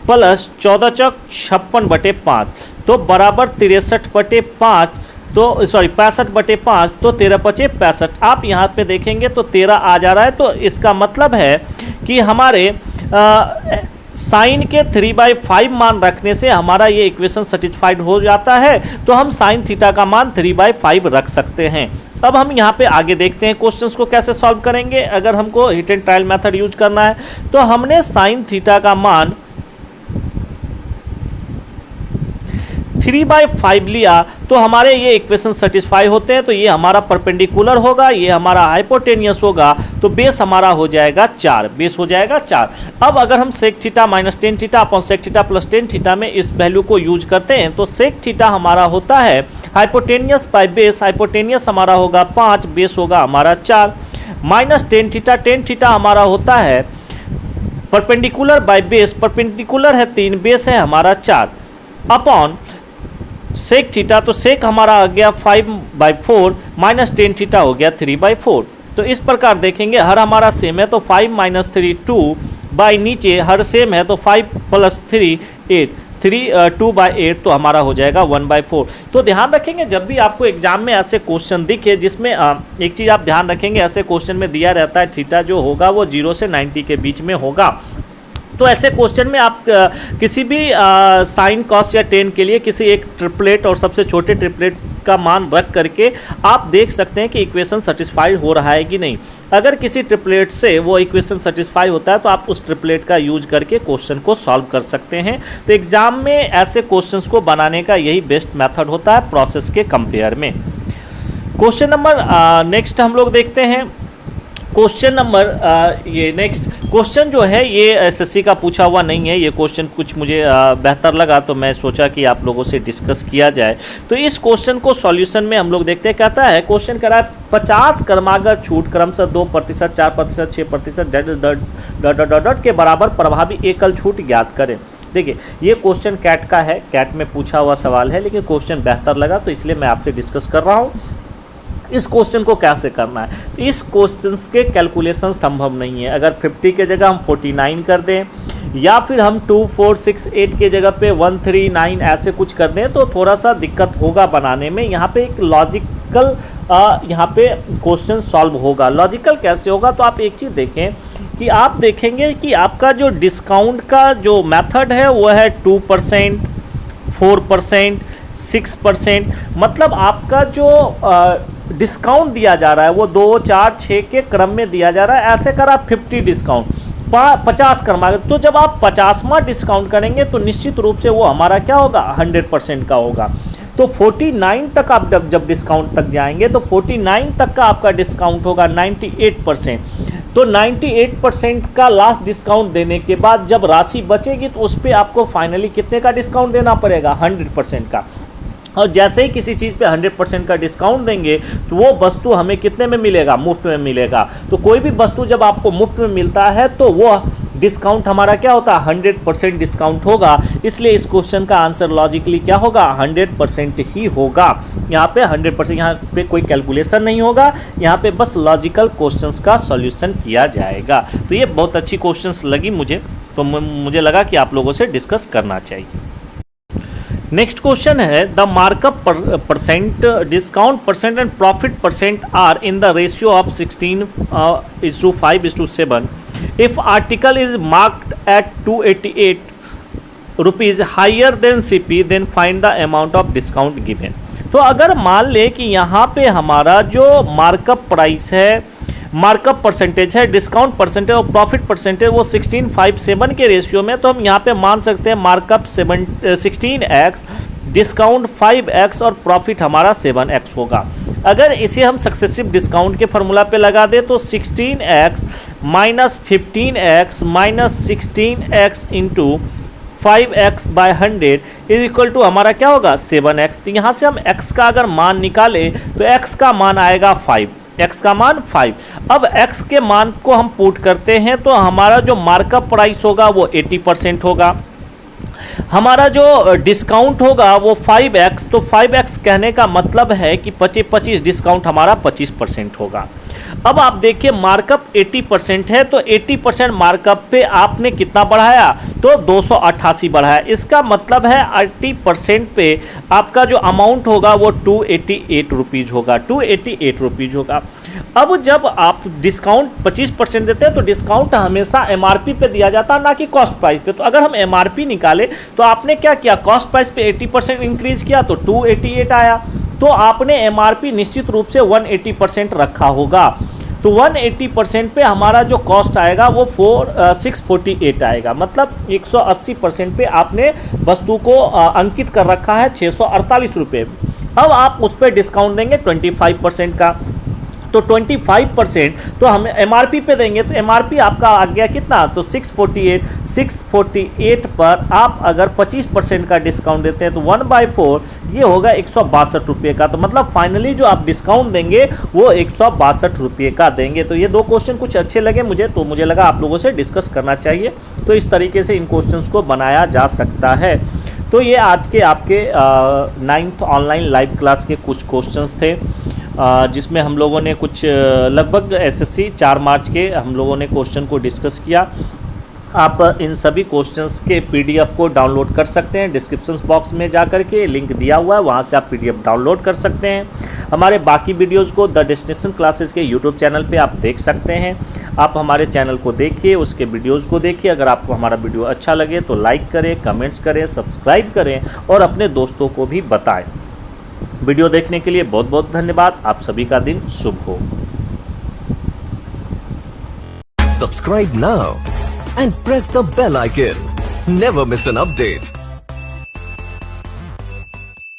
प्लस 14 चौक 56/5 तो बराबर 63/5, तो सॉरी 65/5, तो 13×5 65। आप यहाँ पे देखेंगे तो 13 आ जा रहा है। तो इसका मतलब है कि हमारे साइन के 3/5 मान रखने से हमारा ये इक्वेशन सेटिस्फाइड हो जाता है। तो हम साइन थीटा का मान 3/5 रख सकते हैं। अब हम यहाँ पे आगे देखते हैं क्वेश्चंस को कैसे सॉल्व करेंगे। अगर हमको hit and trial method use करना है तो हमने साइन थीटा का मान 3/5 लिया तो हमारे ये इक्वेशन सेटिस्फाई होते हैं। तो ये हमारा परपेंडिकुलर होगा, ये हमारा हाइपोटेनियस होगा, तो बेस हमारा हो जाएगा 4, बेस हो जाएगा 4। अब अगर हम sec theta minus tan theta upon sec theta plus tan theta में इस वैल्यू को यूज करते हैं तो सेक थीटा हमारा होता है हाइपोटेनियस बाय बेस, हाइपोटेनियस हमारा होगा 5, बेस होगा हमारा 4, माइनस टेन थीटा हमारा होता है परपेंडिकुलर बाय बेस, परपेंडिकुलर है 3, बेस है हमारा 4 अपॉन सेक थीटा, तो सेक हमारा आ गया 5/4 माइनस टेन थीटा हो गया 3/4। तो इस प्रकार देखेंगे हर हमारा सेम है तो 5 - 3 2 बाय नीचे हर सेम है तो 5 + 3 8 2/8 तो हमारा हो जाएगा 1/4। तो ध्यान रखेंगे जब भी आपको एग्जाम में ऐसे क्वेश्चन दिखे जिसमें एक चीज़ आप ध्यान रखेंगे, ऐसे क्वेश्चन में दिया रहता है थीटा जो होगा वो 0 से 90 के बीच में होगा। तो ऐसे क्वेश्चन में आप किसी भी साइन कॉस या टेन के लिए किसी एक ट्रिपलेट और सबसे छोटे ट्रिपलेट का मान रख करके आप देख सकते हैं कि इक्वेशन सेटिस्फाइड हो रहा है कि नहीं। अगर किसी ट्रिपलेट से वो इक्वेशन सेटिस्फाई होता है तो आप उस ट्रिपलेट का यूज करके क्वेश्चन को सॉल्व कर सकते हैं। तो एग्जाम में ऐसे क्वेश्चंस को बनाने का यही बेस्ट मेथड होता है प्रोसेस के कंपेयर में। क्वेश्चन नंबर नेक्स्ट हम लोग देखते हैं। क्वेश्चन नंबर ये नेक्स्ट क्वेश्चन जो है ये एसएससी का पूछा हुआ नहीं है, ये क्वेश्चन कुछ मुझे बेहतर लगा तो मैं सोचा कि आप लोगों से डिस्कस किया जाए। तो इस क्वेश्चन को सॉल्यूशन में हम लोग देखते हैं। कहता है क्वेश्चन कह रहा है 50 क्रमागत छूट क्रमशः 2%, 4%, 6% डॉट के बराबर प्रभावी एकल छूट ज्ञात करें। देखिए ये क्वेश्चन कैट का है, कैट में पूछा हुआ सवाल है, लेकिन क्वेश्चन बेहतर लगा तो इसलिए मैं आपसे डिस्कस कर रहा हूँ। इस क्वेश्चन को कैसे करना है, तो इस क्वेश्चन के कैलकुलेशन संभव नहीं है। अगर 50 के जगह हम 49 कर दें या फिर हम 2468 के जगह पे 139 ऐसे कुछ कर दें तो थोड़ा सा दिक्कत होगा बनाने में। यहाँ पे एक लॉजिकल यहाँ पे क्वेश्चन सॉल्व होगा। लॉजिकल कैसे होगा, तो आप एक चीज़ देखें कि आप देखेंगे कि आपका जो डिस्काउंट का जो मेथड है वो है 2%, 4%, 6%। मतलब आपका जो डिस्काउंट दिया जा रहा है वो 2, 4, 6 के क्रम में दिया जा रहा है। ऐसे कर आप 50 डिस्काउंट 50 क्रमागत, तो जब आप 50वां डिस्काउंट करेंगे तो निश्चित रूप से वो हमारा क्या होगा 100% का होगा। तो 49 तक आप जब डिस्काउंट तक जाएंगे तो 49 तक का आपका डिस्काउंट होगा 98%। तो 98% का लास्ट डिस्काउंट देने के बाद जब राशि बचेगी तो उस पर आपको फाइनली कितने का डिस्काउंट देना पड़ेगा, 100% का। और जैसे ही किसी चीज़ पे 100% का डिस्काउंट देंगे तो वो वस्तु हमें कितने में मिलेगा, मुफ्त में मिलेगा। तो कोई भी वस्तु जब आपको मुफ्त में मिलता है तो वो डिस्काउंट हमारा क्या होता है, 100% डिस्काउंट होगा। इसलिए इस क्वेश्चन का आंसर लॉजिकली क्या होगा, 100% ही होगा। यहाँ पे 100%, यहाँ पे कोई कैलकुलेशन नहीं होगा, यहाँ पे बस लॉजिकल क्वेश्चंस का सॉल्यूशन किया जाएगा। तो ये बहुत अच्छी क्वेश्चंस लगी मुझे, तो मुझे लगा कि आप लोगों से डिस्कस करना चाहिए। नेक्स्ट क्वेश्चन है, the markup percent, discount percent and profit percent are in the ratio of 16:5:7 if article is marked at 288 rupees higher than CP then find the amount of discount given। तो अगर मान ले कि यहाँ पे हमारा जो मार्कअप प्राइस है, मार्कअप परसेंटेज है, डिस्काउंट परसेंटेज और प्रॉफिट परसेंटेज वो 16:5:7 के रेशियो में, तो हम यहाँ पे मान सकते हैं मार्कअप 16x, डिस्काउंट 5x और प्रॉफिट हमारा 7x होगा। अगर इसे हम सक्सेसिव डिस्काउंट के फॉर्मूला पे लगा दें तो 16x minus 15x minus 16x into 5x by 100 is equal to हमारा क्या होगा, 7x। तो यहाँ से हम x का अगर मान निकाले तो x का मान आएगा 5, x का मान 5। अब x के मान को हम पुट करते हैं तो हमारा जो मार्कअप प्राइस होगा वो 80% होगा, हमारा जो डिस्काउंट होगा वो 5x। तो 5x कहने का मतलब है कि 25 डिस्काउंट हमारा 25% होगा। अब आप देखिए मार्कअप 80% है, तो 80% मार्कअप पे आपने कितना बढ़ाया, तो 288 बढ़ाया। इसका मतलब है 80% पे आपका जो अमाउंट होगा वो 288 रुपीज़ होगा, 288 रुपीज़ होगा। अब जब आप डिस्काउंट 25% देते हैं तो डिस्काउंट हमेशा एमआरपी पे दिया जाता है, ना कि कॉस्ट प्राइस पे। तो अगर हम एमआरपी निकाले तो आपने क्या किया, कॉस्ट प्राइस पे 80% इंक्रीज किया तो 288 आया। तो आपने एमआरपी निश्चित रूप से 180% रखा होगा। तो 180% पे हमारा जो कॉस्ट आएगा वो 648 आएगा, मतलब 180% पे आपने वस्तु को अंकित कर रखा है 648 रुपये। अब आप उस पर डिस्काउंट देंगे 25% का, तो 25% तो हम एमआरपी पे देंगे, तो एमआरपी आपका आ गया कितना, तो 648 पर आप अगर 25% का डिस्काउंट देते हैं तो 1/4 ये होगा 162 रुपये का। तो मतलब फाइनली जो आप डिस्काउंट देंगे वो 162 रुपये का देंगे। तो ये दो क्वेश्चन कुछ अच्छे लगे मुझे, तो मुझे लगा आप लोगों से डिस्कस करना चाहिए। तो इस तरीके से इन क्वेश्चंस को बनाया जा सकता है। तो ये आज के आपके 9th ऑनलाइन लाइव क्लास के कुछ क्वेश्चंस थे, जिसमें हम लोगों ने कुछ लगभग एसएससी 4 मार्च के हम लोगों ने क्वेश्चन को डिस्कस किया। आप इन सभी क्वेश्चंस के पीडीएफ को डाउनलोड कर सकते हैं, डिस्क्रिप्शन बॉक्स में जा कर के लिंक दिया हुआ है, वहाँ से आप पीडीएफ डाउनलोड कर सकते हैं। हमारे बाकी वीडियोज़ को द डेस्टिनेशन क्लासेस के यूट्यूब चैनल पे आप देख सकते हैं। आप हमारे चैनल को देखिए, उसके वीडियोज़ को देखिए। अगर आपको हमारा वीडियो अच्छा लगे तो लाइक करें, कमेंट्स करें, सब्सक्राइब करें और अपने दोस्तों को भी बताएं। वीडियो देखने के लिए बहुत बहुत धन्यवाद। आप सभी का दिन शुभ हो। Subscribe now and press the bell icon. Never miss an update.